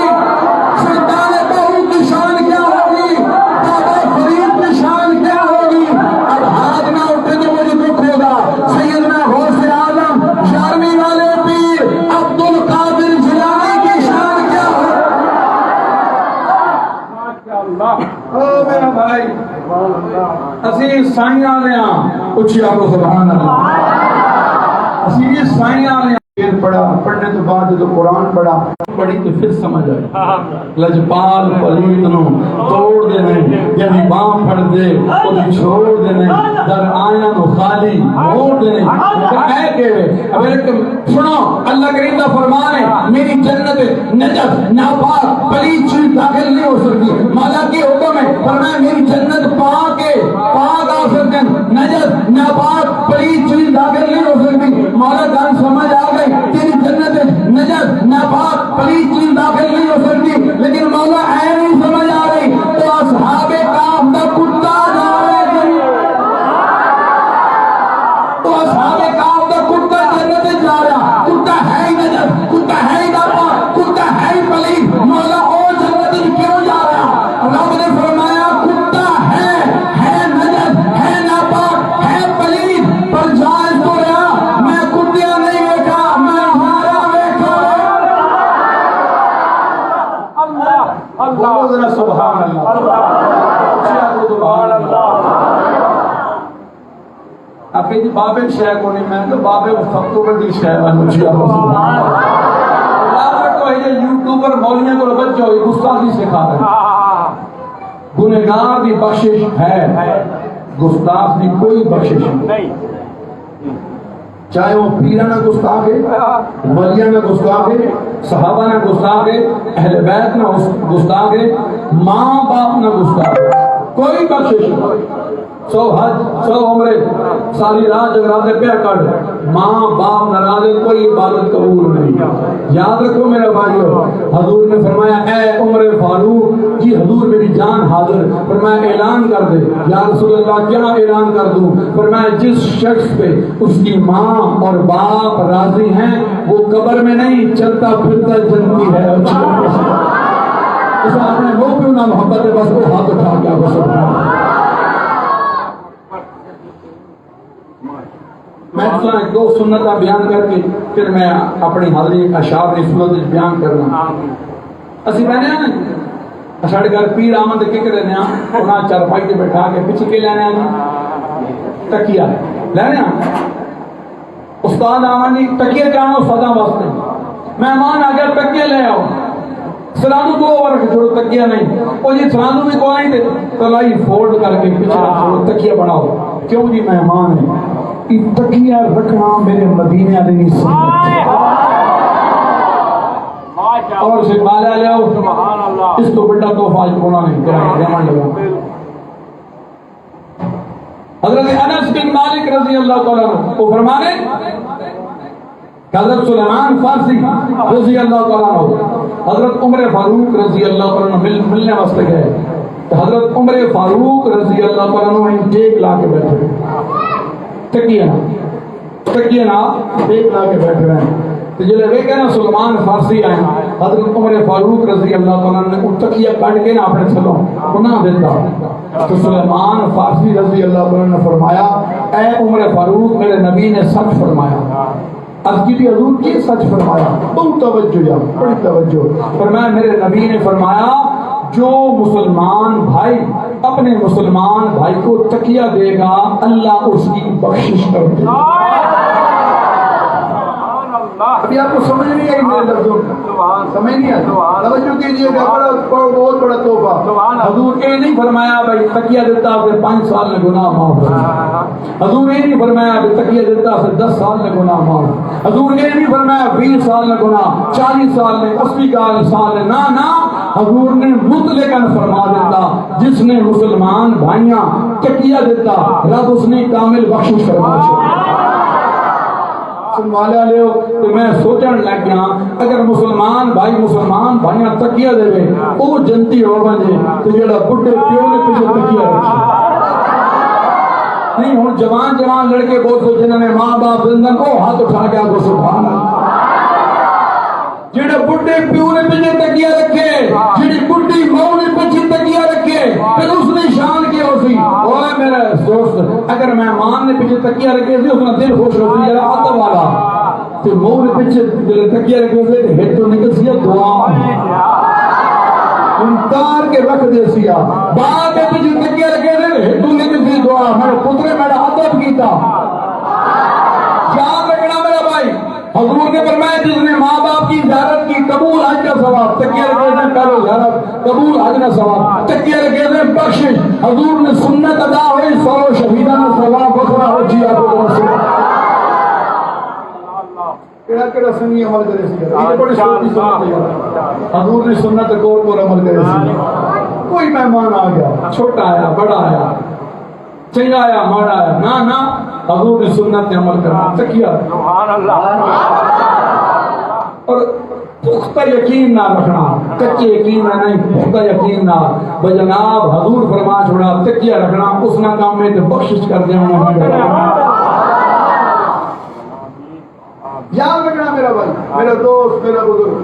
S1: سلطان بہو کی شان کیا ہوگی بابا فرید کی شان کیا ہوگی اب ہاتھ نہ اٹھے تو مجھے دکھ ہوگا سیدنا غوث اعظم 11ویں والے پیر عبد القادر جیلانی کی شان کیا ہوگی او میرا بھائی اسی سائیاں لیا اچھی آپ کو سبحان اللہ اسی سائیاں لیا پڑھا پڑھنے تو بعد جو قرآن پڑھا پڑھی تو پھر سمجھ آئی لجپال پلید نو توڑ دینے یعنی باں پھڑ دے انہیں چھوڑ دینے در آیاں نو خالی موڑ دینے اے کہے اب سنو اللہ کریم دا فرمانے میری جنت نجس ناپاک پلید چیز داخل نہیں ہو سکتی مولا کی حکم ہے فرمایا میری جنت پاک آ سکتے نجس ناپاک پلید چیز داخل نہیں ہو سکتی مولا جان سمجھ آ گئی تیری جنت نجس ناپاک پلید چیز داخل نہیں ہو سکتی لیکن مولا اے نہیں سمجھ آ رہی تو اصحاب کہف دا کتا جا رہے ہیں تو اصحاب کہف دا کتا جنت جا رہا کتا ہے ہی نجس کتا ہے ہی ناپاک کتا ہے ہی پلید مولا او جنت کیوں جا رہا رب نے فرمایا کتا ہے نجس ہے ناپاک ہے پلید پر جائز تو رہا میں کتیا نہیں دیکھا میں ہمارا دیکھا اللہ ذرا سبحان اللہ سبحان اللہ آپ کہ جی بابے شے کو نہیں، میں تو بابے وہ سب تو بڑی شے ہے مجھے یوٹیوبر مولیاں کو بچہ ہوئی گستاخی سکھا رہے ہیں۔ گنہگار کی بخشش ہے، گستاخ کی کوئی بخشش نہیں، چاہے وہ پیرانہ گستاخ ہے، ولیانہ گستاخ ہے، صحابہ نہ گستاخ ہے، اہل بیت نہ گستاخ ہے، ماں باپ نہ گستاخ ہے، کوئی بخشش نہیں۔ 100 حج 100 عمرے ساری رات جگراتے پہ کر، ماں باپ ناراض، کوئی عبادت قبول نہیں۔ یاد رکھو میرے بھائیو، حضور نے فرمایا اے عمر فاروق جی، حضور میری جان حاضر، فرمایا اعلان کر دے۔ یا رسول اللہ کیا اعلان کر دوں؟ فرمایا جس شخص پہ اس کی ماں اور باپ راضی ہیں وہ قبر میں نہیں، چلتا پھرتا جنتی ہے۔ اس اپنے وہ بھی نہ محبت ہے، بس وہ ہاتھ اٹھا گیا بس۔ میں ایک دو سنتاں بیان کر کے پھر میں اپنی حاضری اشعار کی سنت بیان کرنا۔ اسی کہنے ہیں نا ساڈے گھر پیر آمد کے کرنے ہیں، انہاں چارپائی تے بٹھا کے پیچھے کے لینے ہیں تکیہ لینے ہیں۔ استاد آمد نہیں تکیہ جانو سدا واسطے، مہمان آ گیا تکیہ لے آؤ، سلامو کو اور چھوڑو تکیہ نہیں، او جی سلامو بھی کو نہیں دے تلائی فولڈ کر کے پیچھے چھوڑو تکیہ بناؤ۔ کیوں جی مہمان ہے، تکیہ رکھنا میرے مدینے علیہ سنت اور سے مالا لے آؤ، اس کو بڑا تحفہ کونا نہیں کرائے لگا۔ حضرت انس بن مالک رضی اللہ تعالیٰ عنہ کو فرمانے حضرت سلیمان فارسی رضی اللہ تعالیٰ عنہ حضرت عمر فاروق رضی اللہ تعالیٰ عنہ ملنے واسطے گئے، حضرت عمر فاروق رضی اللہ تعالیٰ عنہ انٹیک لا کے بیٹھے، تکیہ نا ایک لا کے بیٹھ رہے ہیں۔ تو جلے دیکھے نا سلمان فارسی آئے، حضرت عمر فاروق رضی اللہ تعالیٰ نے وہ تکیہ کاٹ کے نا اپنے چلو گناہ دیتا۔ تو سلمان فارسی رضی اللہ تعالیٰ نے فرمایا اے عمر فاروق میرے نبی نے سچ فرمایا۔ از کی بھی حضور کی سچ فرمایا، بہت توجہ یا بڑی توجہ فرمایا میرے نبی نے فرمایا جو مسلمان بھائی اپنے مسلمان بھائی کو تکیہ دے گا اللہ اس کی بخشش کر دے گا۔ ابھی آپ کو سمجھ نہیں آئی میرے لفظوں سمجھ نہیں آئی، توجہ کیجیے گا، بہت بڑا تحفہ۔ حضور یہ نہیں فرمایا بھائی تکیہ دیتا پھر 5 سال میں گناہ معاف ہو، حضور یہ نہیں فرمایا کہ تکیہ دیتا پھر 10 سال میں گناہ معاف، حضور یہ نہیں فرمایا 20 سال میں گناہ، 40 سال میں، 80 سال میں، نہ حضور نے مطلقاً فرما دیتا جس نے مسلمان بھائیاں تکیہ دیتا رب اس نے کامل بخشش فرما چھوڑا۔ سنوالے لے تو میں سوچن لگ گیا اگر مسلمان بھائیاں تکیہ دے گے وہ جنتی ہو بنے تو جڑا بڈھے پیو نے پیچھے تکیہ رکھا نہیں۔ ہوں جوان لڑکے بہت سو جنہوں نے ماں باپ زندہ کو ہاتھ اٹھا گیا کو سبحان اللہ۔ جڑے بڈھے پیو نے پیچھے تکیہ رکھے، جڑی بڈھی ماں نے پیچھے تکیہ رکھے، پھر اس نے شان کیا اسی اوے میرا دوست اگر مہمان نے پیچھے تکیہ رکھے سی اس نے دل خوش ہو سی جڑا آتا والا تو ماں نے پیچھے تکیہ رکھے سی ہٹ تو نکل سی دعا انتار کے رکھ دے سیا، باپ کے پیچھے تکیہ رکھے سی ہٹ تو نکل سی دعا میرے پترے میرا ادب کیتا۔ یاد رکھنا میرا بھائی حضور نے فرمایا جس نے ماں باپ کی زیارت کی قبول حج کا ثواب، تکیہ رکھے سے کرو زیارت قبول حج کا ثواب، تکیہ رکھے سے بخشش، حضور نے سنت ادا ہوئی 100 شہیدان ثواب بخرا ہو جی آپ کو کیڑا سنی عمل کرے سی یہ بڑی چھوٹی سنت ہے۔ حضور نے سنت کو عمل کرے سی، کوئی مہمان آ گیا چھوٹا آیا بڑا آیا چنگا آیا ماڑا آیا نہ حضور نے سنت پہ عمل کرنا تکیہ سبحان اللہ اور پختہ یقین نہ رکھنا، کچے یقین نہ نہیں پختہ یقین نہ بجناب حضور فرما چھوڑا تکیہ رکھنا اس نہ کام میں تو بخشش کر دیا یاد رکھنا میرا بھائی میرا دوست میرا بزرگ۔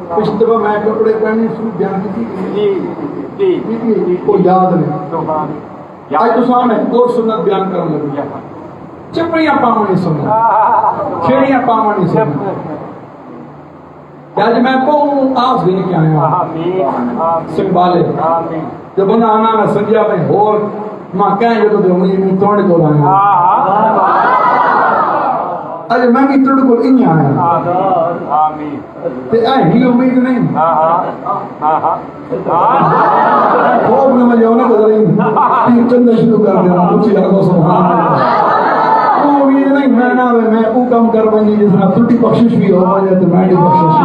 S1: پچھلی دفعہ میں کپڑے پہننے شروع بیان کی کو یاد نہیں آج تو سامنے اور سنت بیان کرنے لگی چپڑیاں پامانی سنت کھیڑیاں پامانی سنت آج میں کہوں آس بھی نہیں کیا آیا سنبھالے جب انہاں آنا میں سنجا میں اور ماں کہیں جو تو مجھے میں توڑ کو لایا اجے میں بھی توڑ کو نہیں آیا آمین تے ہی امید نہیں خوب نہ مجھے ہونا بدل تین چند شروع کر دیا مجھے لگا سبحان اللہ امید نہیں میں نہ میں او کام کر بنی جس میں ٹوٹی بخشش بھی ہو جائے تو میں بھی بخشش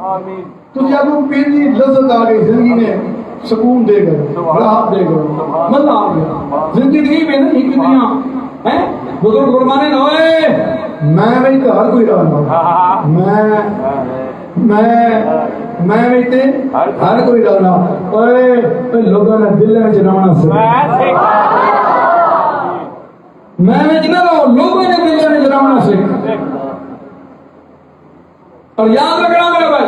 S1: آمین تو جب وہ پہلی لذت آ گئی زندگی میں سکون دے گئے راحت دے گئے مزہ آ گیا زندگی میں نہیں کتنیاں ہیں بزرگ فرمانے نہ ہوئے میں وہی تو ہر کوئی رہا میں وہی تے ہر کوئی رہا اوے لوگوں نے دل میں جنانا سے میں جنا رہا ہوں لوگوں نے دل میں جنانا سے اور یاد رکھنا میرا بھائی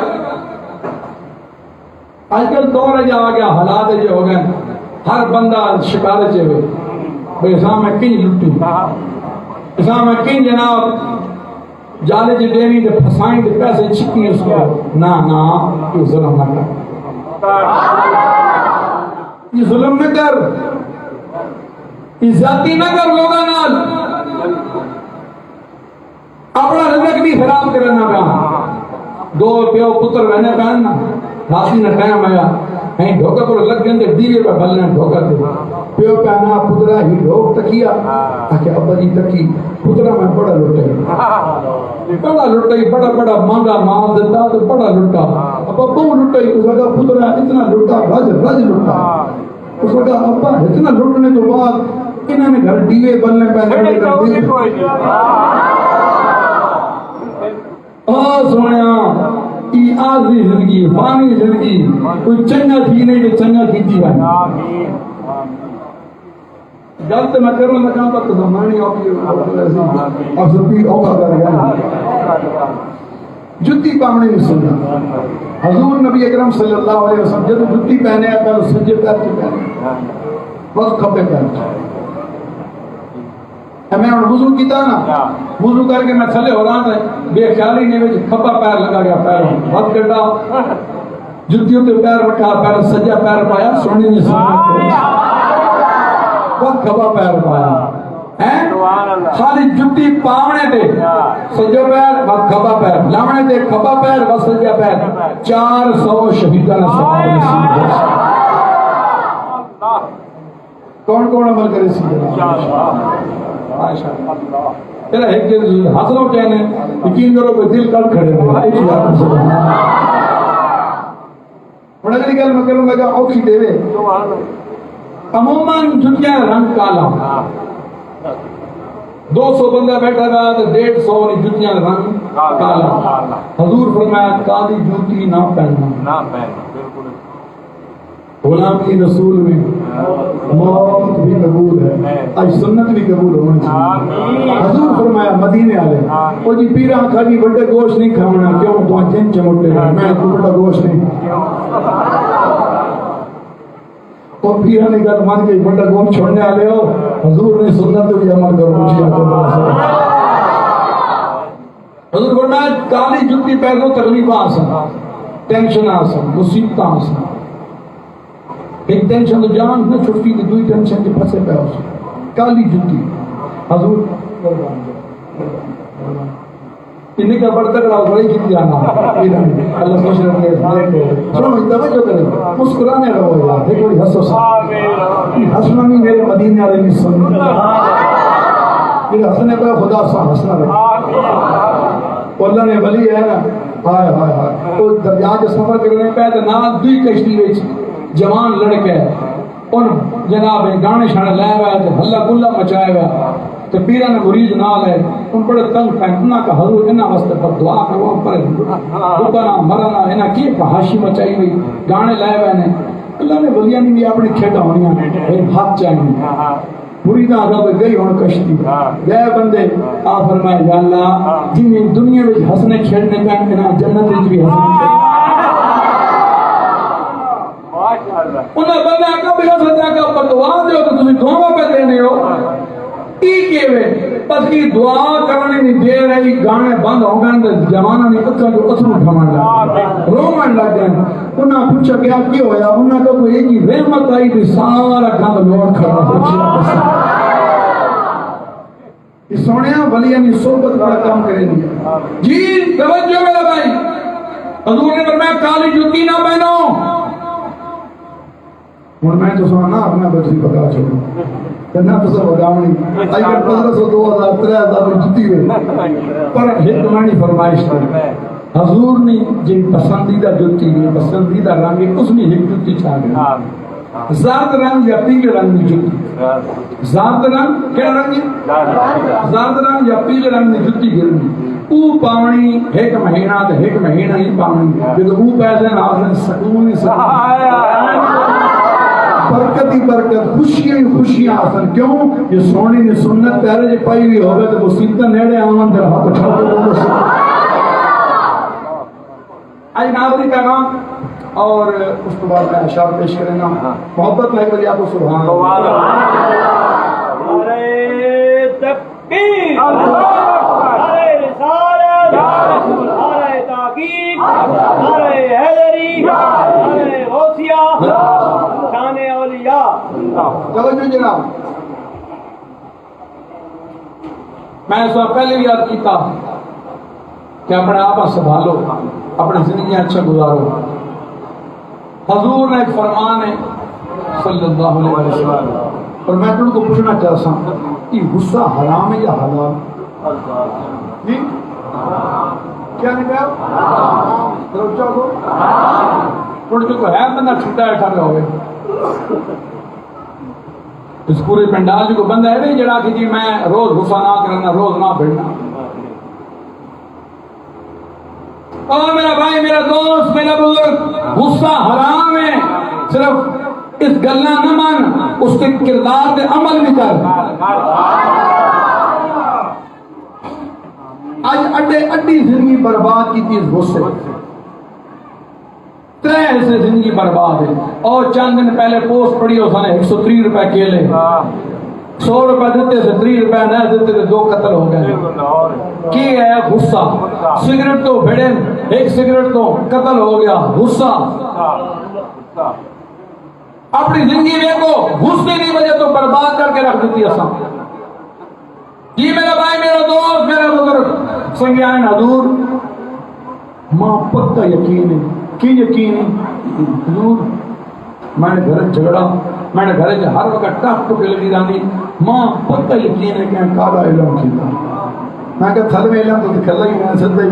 S1: آج کل دور جا گیا حالات جو ہو گئے ہر بندہ شکایت ہوئے بھئی اسام میں کنج لٹی اسام میں کنج جناب جالے جی دینی دے پھسائیں دے پیسے چھکی اس کو نا یہ ظلم نہ کر یہ ظلم نہ کر یہ زیادتی نہ کر لوگا نال اپنا رزق بھی خراب کرنا پیا دو پیو پتر رہنے پہننا راسی نہ ٹائم آیا ہیں دھوکہ پر لگ گئے دیوے پر بلنے دھوکہ دے پیو پہنا پترا ہی ڈھوک تکیا کہ ابا جی تکی پترا میں بڑا لٹائی بڑا مانگا ماں دیتا تو بڑا لٹا ابا بہو لٹائی اس وقت پترا اتنا لٹا رج لٹا اس وقت ابا اتنا لٹنے تو بعد انہوں نے گھر دیوے بلنے پہنے سوڑیا یہ آزی زندگی فانی زندگی کوئی چنگا تھی نہیں تو چنگا کیتی ہے غلط میں کروں لگا تو زمانی اور سبھی اوقا کر گیا جتی پامنے میں سننا حضور نبی اکرم صلی اللہ علیہ وسلم جب جتی پہنے پہلے سجے پیر کے پہنے وقت کھپے پہنے میں انہوں وضو کیتا نا وضو کر کے میں تھلے ہو رہا تھا بے خیالی نے وچ کھپا پیر لگا گیا پیر وقت کٹا جتیوں تے پیر رکھا پیر سجا پیر پایا سونی نے سنت وقت کھپا پیر پایا خالی جتی پاونے تے سجا پیر وقت کھپا پیر لاونے تے کھپا پیر وقت سجا پیر 400 شہیدان سوال کون کون عمل کرے سی تیرا ایک حاصلوں کہنے یقین کرو کہ دل کل کھڑے ہوئے بڑا گلی گل میں کروں گا اوکھی دے وے عموماً جتیاں رنگ کالا 200 بندہ بیٹھا رہا تو 150 جتیاں رنگ کالا حضور فرمایا کالی جوتی نہ پہننا غلامی رسول میں موت بھی قبول ہے آج سنت بھی قبول ہونی چاہیے حضور فرمایا مدینے والے وہ جی پیرا کھالی بڑے گوشت نہیں کھانا کیوں تو جن چمٹے میں کو بڑا گوشت نہیں اور پیرا نے کہا مان کے بڑا گوشت چھوڑنے والے ہو حضور نے سنت بھی عمل کرو حضور فرمایا کالی جتی پہنو تکلیف آسا ٹینشن آسا مصیبت آسا ایک ٹینشن تو جان نہ چھٹی تھی دوئی ٹینشن کے پھنسے پہ ہو کالی جتی حضور انہیں کا بڑھتا کرا بڑی کتی آنا اللہ خوش رکھے سنو توجہ کریں مسکرانے رہو یار دیکھو یہ ہنسو سا ہنسنا نہیں میرے مدینے والے میں سن میرے ہنسنے پہ خدا سا ہنسنا رہے اللہ نے ولی ہے نا ہائے ہائے ہائے تو دریا کے سفر کرنے پہ تو نہ دوئی کشتی ویچ جوان لڑکے ان جناب گانے شانے لائے ہوئے تھے ہلا گلا مچائے ہوئے تو پیرا نے مرید نال ہے ان بڑے تنگ پہننا کا حضور انہا واسطے پر دعا کرو پر رکنا مرنا انہا کی فحاشی مچائی ہوئی گانے لائے ہوئے نے اللہ نے ولیاں نے بھی اپنی کھیٹا ہونیاں ایک ہاتھ چاہیے مریداں اگر گئی ہون کشتی گئے بندے آ فرمائے یا اللہ جنہیں دنیا میں ہسنے کھیڑنے کا انہا جنت میں بھی ہسنے کھیڑنے انہیں بندہ کا بھی حسد ہے کہ دعا دے تو تمہیں دعا پہ دینے ہو ٹھیک ہے بس کی دعا کرنے نہیں دے رہی گانے بند ہو گئے جوانوں نے اکھا جو اتھرو اٹھامان لگ رومن لگ گئے انہاں پوچھا کیا کی ہویا، انہاں کو کوئی ایک ہی رحمت آئی بھی سارا گند لوٹ کھڑا پوچھا اس سونیا ولیاں کی صحبت بڑا کام کرے دیا. جی توجہ میرا بھائی، حضور نے فرمایا کالی جوتی نہ پہنو. ہوں میں تو سنا اپنا بچی پکا چھوڑوں کہنا تو سب بگاونی آئی کر 1500 2000 3000 جوتی ہوئے پر حکمانی فرمائش تھی. حضور نے جن پسندیدہ جوتی ہے پسندیدہ رنگ ہے اس نے ایک جوتی چاہ گیا زرد رنگ یا پیلے رنگ کی جوتی. زرد رنگ کیا رنگ ہے؟ زرد رنگ یا پیلے رنگ کی جوتی گرنی او پاونی ایک مہینہ تے ایک مہینہ ہی پاونی جب او پیسے نہ سکون ہی برکت ہی برکت خوشیاں ہی خوشیاں حاصل. کیوں یہ سونی نے سنت پہلے جب پائی ہوئی ہوگا تو مصیبت نیڑے آمن در ہاتھ اٹھا کے آج ناظرین کا نام اور اس کے بعد میں اشعار پیش کرنا محبت میں بلی آپ کو سبحان اللہ.
S2: نعرہ تکبیر، نعرہ رسالت، نعرہ تحقیق، نعرہ حیدری، نعرہ غوثیہ، شان اولیاء.
S1: توجہ جناب، میں اس وقت پہلے بھی یاد کیتا کہ اپنے آپ سنبھالو، اپنی زندگی اچھا گزارو. حضور نے ایک فرمان ہے صلی اللہ علیہ وسلم اور میں تم کو پوچھنا چاہتا ہوں کہ غصہ حرام ہے یا حلال؟ جی کیا نکلا؟ سوچا کو تھوڑے جو ہے بندہ چھٹا ہے ٹھاکا ہوئے اس پورے پنڈال جو بندہ ہے نہیں جڑا کہ جی میں روز غصہ نہ کرنا روز نہ بھیڑنا. اور میرا بھائی میرا دوست میرا بزرگ غصہ حرام ہے. صرف اس گلہ نہ مان اس کے کردار پہ عمل بھی کر. آج اڈی زندگی برباد کی تھی غصے 3 ایسے زندگی برباد ہے. اور چند دن پہلے پوسٹ پڑی اس نے 130 روپے کیلے 100 روپے دیتے سے 3 روپے نہ دیتے سے 2 قتل ہو گئے. کی ہے غصہ. سگریٹ تو بھیڑے ایک سگریٹ تو قتل ہو گیا. غصہ اپنی زندگی میں کو غصے کی وجہ تو برباد کر کے رکھ دیتی ہے. جی میرا بھائی میرا دوست میرا بزرگ سنگیان حضور ماں پکا یقین ہے کی یقین ہے حضور میں نے گھر جھگڑا میں نے گھر ہر وقت ٹاک ٹوکے لگی رہی ماں پکا یقین ہے کہ کالا علم کیتا میں کہ تھل میں علم تو کھلا ہی میں سدا ہی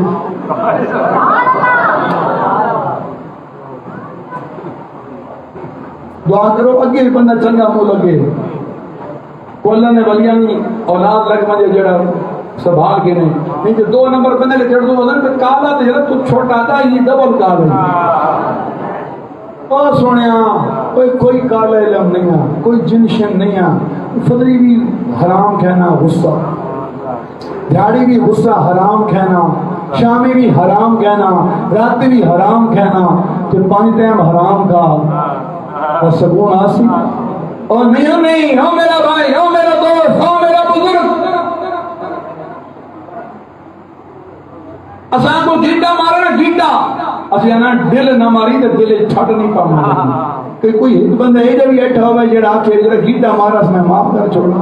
S1: دعا کرو اگے بھی بندہ چنگا منہ لگے کو اللہ نے ولیاں اولاد لگ مجھے جڑا سنبھال کے نہیں کہ 2 نمبر بندے کے چڑھ دو وزن پہ کالا تو جڑا تو چھوٹا تھا یہ ڈبل کالا اور سنیا کوئی کالا علم نہیں ہے کوئی جنشن نہیں ہے. فضری بھی حرام کہنا غصہ دیہڑی بھی غصہ حرام کہنا شامی بھی حرام کہنا رات بھی حرام کہنا تو 5 ٹائم حرام کا اور سکون آسی اور نہیں ہو میرا بھائی ہو میرا دوست ہو میرا بزرگ اساں کو گھنٹا مارا نا گھنٹا اسی نا دل نہ ماری تو دل چھٹ نہیں پاؤں کہ کوئی ایک بندہ یہ بھی ایٹھا ہوا جڑا آکھے جڑا گھنٹا مارا اس میں معاف کر چھوڑنا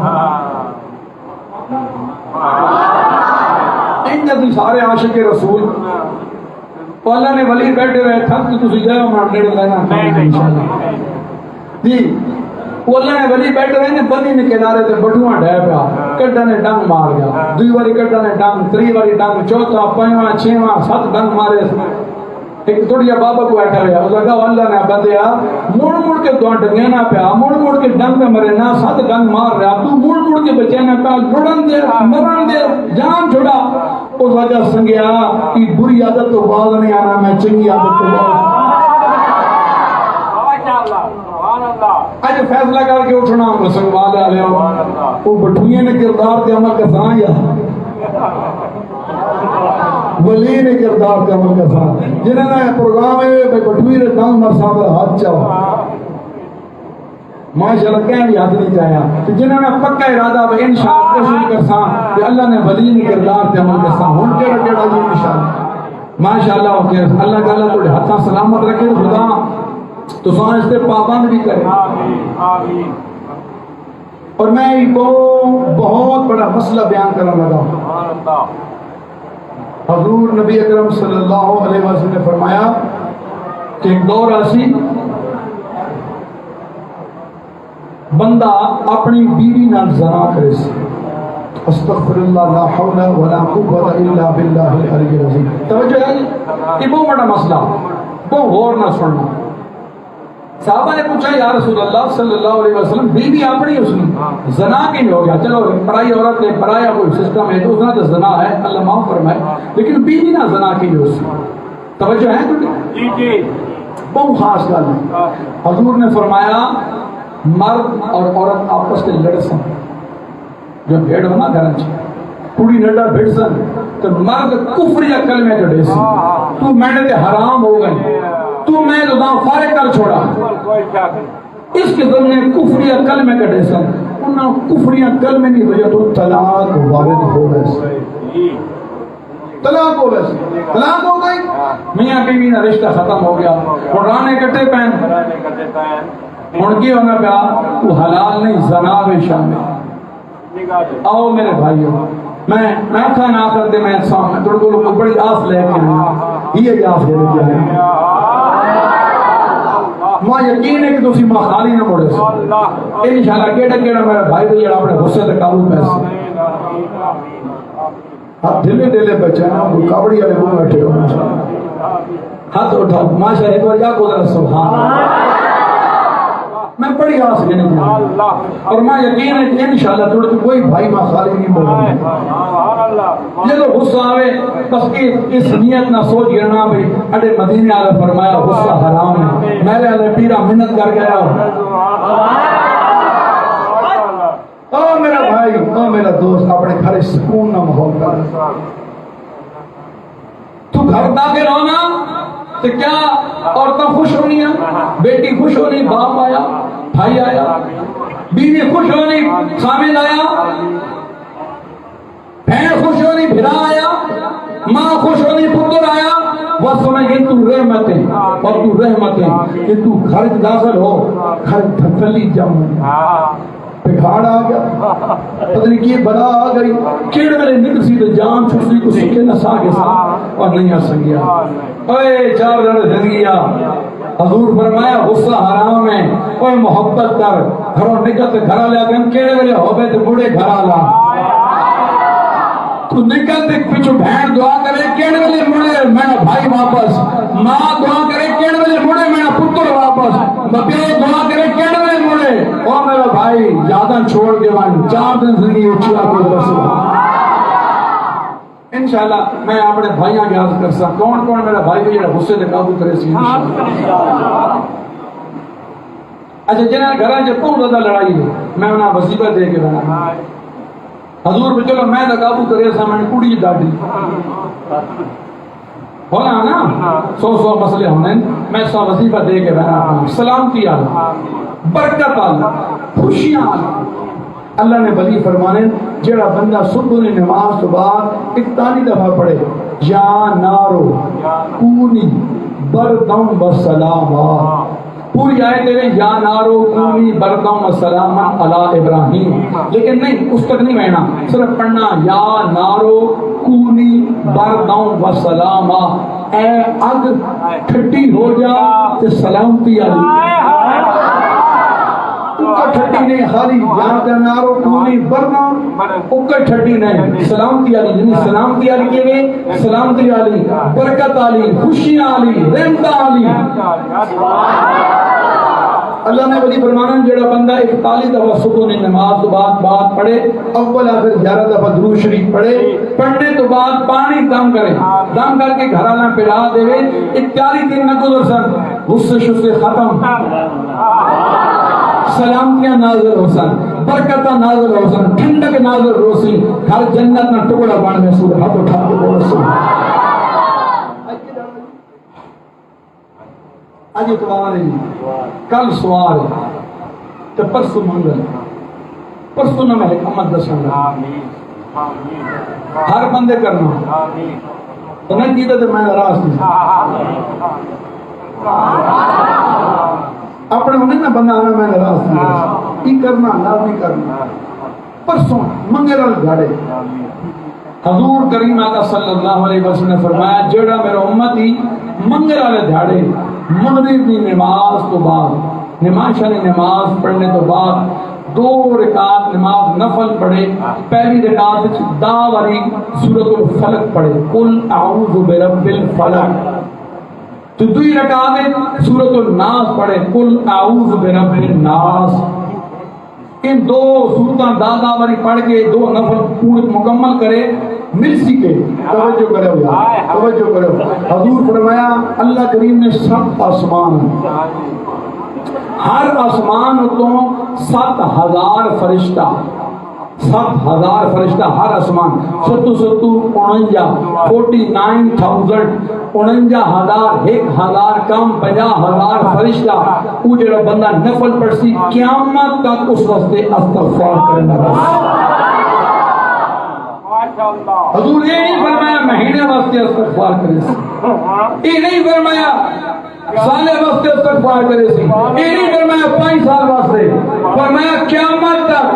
S1: ان جیسے سارے عاشق رسول تو اللہ نے ولی بیٹھے ہوئے تھک تو تسی جاؤ میں نیڑے لینا انشاءاللہ جی وہ اللہ نے ولی بیٹھے ہوئے نے بنی نے کنارے تے بٹھواں ڈے پیا کڈا نے ڈنگ مار گیا 2 واری کڈا نے ڈنگ 3 واری ڈنگ 4تھا 5واں 6واں 7 ڈنگ مارے ایک تھوڑی بابا کو بیٹھا ہوا اس لگا اللہ نے بندیا مڑ کے تو ڈنگنا پیا مڑ کے ڈنگ میں مرے نہ 7 ڈنگ مار رہا تو مڑ کے بچانا پیا لڑن دے مرن دے جان چھوڑا اس وجہ سنگیا کہ بری عادت تو باز نہیں آنا میں چنگی عادت تو باز آج فیصلہ کر کے اٹھنا مسلمان آ لیا وہ بٹھوئے نے کردار کے عمل کا سان یا ولی نے کردار کے عمل کا سان جنہوں نے پروگرام ہے بٹھوئے نے دم مرسا پر ہاتھ چاہا ماشاءاللہ کہیں بھی ہاتھ نہیں چاہیا جنہوں نے پکا ارادہ ہے انشاءاللہ کوشش کرساں کہ اللہ نے ولی نے کردار کے عمل کا سان ہن کیڑا جی انشاءاللہ ماشاءاللہ ہوتے ہیں اللہ تعالیٰ تو ہاتھاں سلامت رکھے خدا تو ساں اس سے پابند بھی کرے.
S2: آمین.
S1: اور میں ایک بہت بڑا مسئلہ بیان کرنے لگا.
S2: سبحان اللہ.
S1: حضور نبی اکرم صلی اللہ علیہ وسلم نے فرمایا کہ ایک دور ایسی بندہ اپنی بیوی نال زنا کرے سی. استغفر اللہ لا حول ولا قوت الا باللہ العلی العظیم. توجہ ہے یہ بہت بڑا مسئلہ، بہت غور نہ سننا. صحابہ نے پوچھا یا رسول اللہ صلی اللہ علیہ وسلم بیوی اپنی اس نے زنا کی ہو گیا، چلو پرائی عورت نے پرایا کوئی سسٹم ہے تو اس نے تو زنا ہے اللہ معاف فرمائے، لیکن بیوی نہ زنا کی ہو اس نے. توجہ ہے
S2: جی جی.
S1: بہت خاص گل ہے. حضور نے فرمایا مرد اور عورت آپس کے لڑ سن جو بھیڑ ہونا گھر کڑی نڈا بھیڑ سن تو مرد کفر یا کلمے جڑے سی تو میں نے حرام ہو گئے تو میں لگا فارغ کر چھوڑا. اس قسم نے کفر یا کلمے کٹے سن انہاں کفر یا کلمے نہیں وجہ تو طلاق وارد ہو گئے. طلاق ہو گئے، طلاق ہو گئی، میاں بیوی کا رشتہ ختم ہو گیا. قرآن کٹے پین ہن کی ہونا پیا تو حلال نہیں زنا میں شامل. آؤ میرے بھائیو میں تھا نہ کر دے میں سامنے تھوڑے کو بڑی آس لے کے آیا یہ آس لے کے آیا ماں یقین ہے کہ تسی ماں خالی نہ مڑے سو انشاءاللہ کیڑا کیڑا میرا بھائی بھی جڑا اپنے غصے تے قابو پیسے آپ دلے دلے بچے نا وہ کابڑی والے منہ بیٹھے ہو ہاتھ اٹھاؤ ماشاءاللہ ایک بار یا قدرت سبحان اللہ. میں بڑی آس لینے جاؤں اور میں یقین ہے کہ انشاءاللہ تھوڑے تو کوئی بھائی ماں خالی نہیں بولے. یہ تو غصہ آوے بس اس نیت نہ سوچ گرنا بھی اڈے مدینے آلے فرمایا غصہ حرام ہے میرے آلے پیرا منت کر گیا. او میرا بھائی او میرا دوست اپنے گھر سکون نہ ماحول کر تو گھر داخل ہونا تو کیا عورتیں خوش ہونی ہیں، بیٹی خوش ہونی، باپ آیا، بھائی آیا، بیوی خوش ہونی، خامد آیا، بہن خوش ہونی، بھرا آیا، ماں خوش ہونی، پتر آیا. وہ سمجھ یہ تو رحمت ہے اور تو رحمت ہے کہ تو گھر داخل ہو گھر دھتلی جم پکھاڑ آ گیا پتہ نہیں کی بلا آ گئی کیڑے والے نکل سی تو جان چھوٹی کو سکے نہ سا کے ساتھ اور نہیں آ سکیا. اے چار جڑے زندگی حضور فرمایا غصہ حرام ہے. کوئی محبت کر گھروں نکل تے گھر لیا کہ کیڑے والے ہوے تے بوڑھے گھر آلا تو نکل تے پیچھے بہن دعا کرے کیڑے والے مڑے میرا بھائی واپس، ماں دعا کرے کیڑے والے مڑے میرا پتر واپس، باپ دعا کرے کیڑے والے مڑے او میرا بھائی زیادہ چھوڑ کے وان 4 دن زندگی اچھا کو رسول. انشاءاللہ میں اپنے بھائیاں کے عرض کر سکتا کون کون میرا بھائی بھی غصے سے قابو کرے سی انشاءاللہ. اچھا جنہاں گھراں جو بہت زیادہ لڑائی ہے میں انہاں وظیفہ دے کے بنا حضور بھی چلو میں تو قابو کرے سا میں کڑی ڈاڈی ہونا نا 100 مسئلے ہونے میں سا وظیفہ دے کے بنا سلامتی آلہ برکت آلہ خوشیاں آلہ. اللہ نے ولی فرمانے جڑا بندہ صبح نے نماز تو بعد 41 دفعہ پڑھے یا نارو کونی بردم و سلاما پوری آیت ہے یا نارو کونی بردم و سلاما علی ابراہیم لیکن نہیں اس تک نہیں مہنا صرف پڑھنا یا نارو کونی بردم و سلاما اے اگ ٹھٹی ہو جا تے سلامتی علی اوکر ٹھٹی نہیں خالی یہاں کا نارو کونی برنا اوکر ٹھٹی نہیں سلامتی علی جنہی سلامتی علی کے لئے سلامتی علی برکت علی خوشیاں علی رحمت علی. اللہ نے ولی فرمانا جڑا بندہ 41 دفعہ صبح نے نماز تو بعد پڑھے اول آخر 11 دفعہ درود شریف پڑھے پڑھنے تو بعد پانی دم کرے دم کر کے گھر والا پڑا دے 41 دن نہ گزر سن غصے شصے ختم سلامتیاں نازل ہو سن برکتاں نازل ہو سن ٹھنڈک نازل ہو سی ہر جنت نہ ٹکڑا بن میں سور ہاتھ اٹھا کے بول سن. آج اتوار ہے کل سوار ہے تو پرسوں منگل پرسوں نہ میں حکمت دسوں گا ہر بندے کرنا تو نہیں کیتا تو میں ناراض نہیں اپنے انہیں نہ بندہ آنا میں ناراض نہیں یہ کرنا لازمی کرنا پرسوں منگے رل گھڑے حضور کریم آقا صلی اللہ علیہ وسلم نے فرمایا جڑا میرا امتی منگے والے دھاڑے مغرب کی نماز تو بعد نماز پڑھنے تو بعد 2 رکعت نماز نفل پڑھے پہلی رکعت دا والی سورۃ الفلق پڑھے قل اعوذ برب الفلق تو 2 رکعت سورۃ الناس پڑھے قل اعوذ برب الناس ان 2 سورتاں دادا والی پڑھ کے 2 نفل پورے مکمل کرے مل سکے توجہ کرو یار توجہ کرو حضور فرمایا اللہ کریم نے 7 آسمان ہر آسمان تو 7000 فرشتہ 7000 فرشتہ ہر آسمان 49,000 1000 کم 50,000 فرشتہ وہ جڑا بندہ نفل پڑھ سی قیامت تک اس واسطے استغفار کرنا حضور یہ نہیں فرمایا مہینے واسطے استغفار کرے سی یہ نہیں فرمایا سالے واسطے استغفار کرے سی یہ نہیں فرمایا 5 سال واسطے فرمایا قیامت تک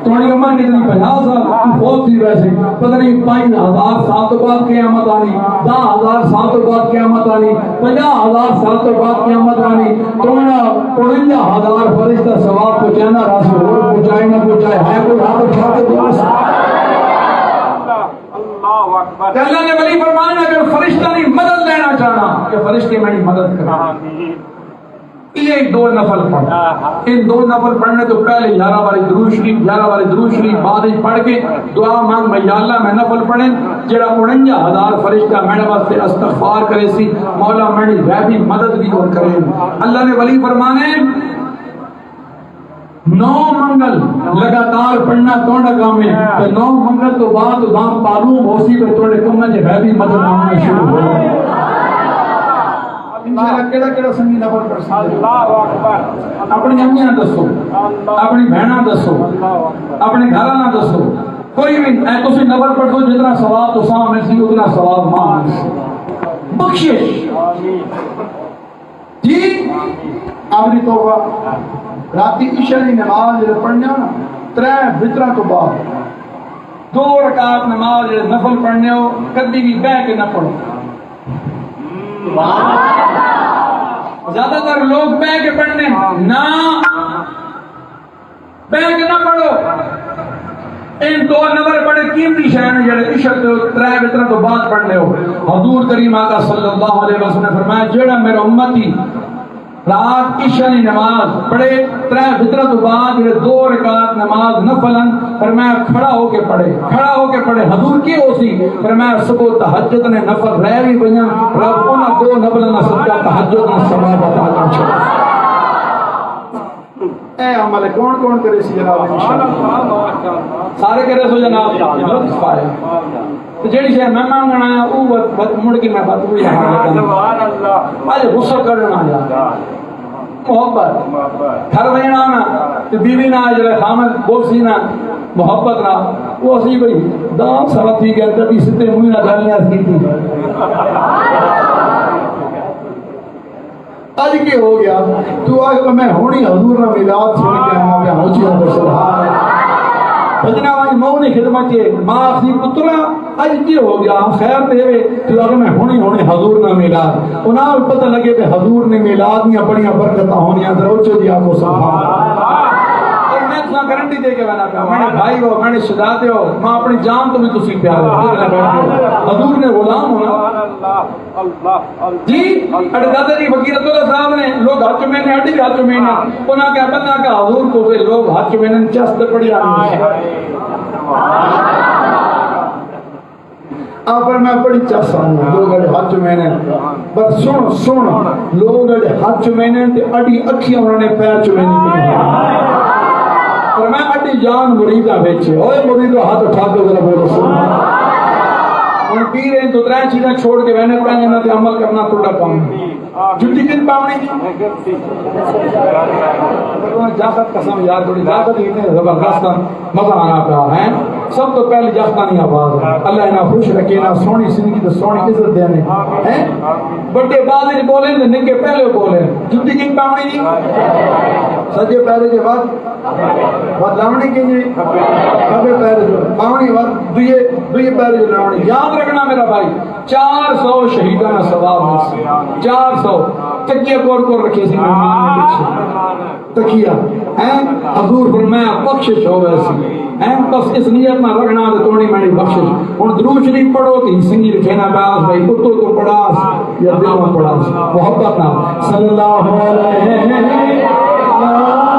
S1: تمہاری عمر کتنی 50 سال بہت تھی ویسے پتہ نہیں 5,000 سال تو بعد قیامت آنی 10,000 سال تو بعد قیامت آنی 50,000 سال تو بعد قیامت آنی تمہارا 49,000 فرشتہ ثواب پہنچانا راستے اور پہنچائے نہ پہنچائے ہے کوئی ہاتھ اٹھا کے دعا کہ اللہ نے ولی فرمانا اگر فرشتہ نہیں مدد لینا چاہنا کہ فرشتے میری مدد کریں یہ 2 نفل پڑھ ان 2 نفل پڑھنے تو پہلے 11 والی درود شریف بعد ہی پڑھ کے دعا مانگ میں یا اللہ میں نفل پڑھیں جڑا 49,000 فرشتہ میرے واسطے استغفار کرے سی مولا میری غیبی مدد بھی اور کرے اللہ نے ولی فرمانے 9 منگل لگاتار پڑھنا توڑا کام ہے کہ 9 منگل تو بعد دام معلوم ہو سی تو توڑے کم نہ غیبی مدد آنا شروع ہو انشاءاللہ کیڑا سنگی نفل پڑھ سکتے اللہ اکبر اپنی امیاں دسو اپنی بہناں دسو اپنے گھراں دسو کوئی بھی اے تسی نفل پڑھ دو جتنا ثواب تو سامنے سی اتنا ثواب ماں بخشش جی آخری توبہ راتی عشاء کی نماز جب پڑھنے ہو نا 3 وتراں تو بعد 2 رکعت نماز جب نفل پڑھنے ہو کبھی بھی بہ کے نہ پڑھو زیادہ تر لوگ بہ کے پڑھنے نہ بہ کے نہ پڑھو ان 2 نمبر بڑے قیمتی شہر جڑے عشاء تو 3 وتراں تو بعد پڑھنے ہو حضور کریم آقا صلی اللہ علیہ وسلم نے فرمایا جڑا میرا امتی رات عشاء کی نماز پڑھے 3 وتراں تو بعد 2 رکعت نماز نفلن فرمایا کھڑا ہو کے پڑھے حضور کی ہو سی فرمایا صبح تہجد نے نفل رہ بھی بنیا رب انہاں 2 نفل نہ صدقہ تہجد نہ ثواب عطا کر چھڑا اے عمل کون کرے سی جناب انشاءاللہ سارے کرے سو جناب لطف پائے تو جیڑی شے میں مانگنا ہے او مڑ کے میں بات ہوئی سبحان اللہ اج غصہ کرنا یا محبت گھر وینا نا تے بیوی نا جڑا خامد بولسی نا محبت نا وہ اسی بھئی دام سوا تھی گیا کبھی ستے منہ نہ گالیاں کی تھی آج کے ہو گیا تو آگے میں ہونی حضور نہ میلاد سن کے آیا میں ہوچی ہوں سبحان بجنا والی مونی خدمت کے ماں اپنی پترا آج کی ہو گیا خیر دے تو اگر میں ہونی حضور نہ میلاد انہاں پتہ لگے کہ حضور نے میلاد میں بڑیاں برکتاں ہونیاں دروچے دی آپ کو سبحان اور میں اتنا گارنٹی دے کے بنا پیا میں نے بھائی ہو میں نے شہزادے ہو ماں اپنی جان تو بھی تسی پیار ہو حضور نے غلام ہونا جی اڑ دادا جی فقیر اللہ صاحب نے لوگ ہاتھ میں نے اڑی ہاتھ میں نے انہاں کہا بندہ کا حضور کو سے لوگ ہاتھ میں نے چست پڑی آئی پر میں بڑی چاہتا ہوں لوگ اڑے ہاتھ میں نے بس سن لوگ اڑے ہاتھ میں نے تے اڑی اکھیاں انہوں نے پیر چمے نہیں اور میں اڑی جان مریدہ بیچے اوے مریدو ہاتھ اٹھا کے ذرا بولو سن اور پیر ہیں تو 3 چیزیں چھوڑ کے محنت کرنا تے عمل کرنا تھوڑا کام جھٹی کن پاونی جاکت قسم یار تھوڑی جاکت اتنے زبردست مزہ آنا پیا ہے سب تو پہلے جافتانی آواز ہے اللہ انہاں خوش رکھے نہ سونی زندگی تو سونی عزت دینے ہیں بڑے بعد وچ بولے تے نکے پہلے بولے جُتی کی پاونی نہیں سجے پیرے کے بعد لاونی کی نہیں کبے پیرے جو پاونی بعد دوئے پیرے جو لاونی یاد رکھنا میرا بھائی 400 شہیدانہ ثواب میں 400 تکیہ کور رکھے سی تکیہ ہیں حضور فرمایا بخشش ہو ویسی ہیں بس اس نیت نہ رکھنا تو توڑی میری بخشش اور درود شریف پڑھو کہ سنگی لکھنا باس بھائی کتو تو پڑھاس یا دل میں پڑھاس محبت نہ صلی اللہ علیہ وسلم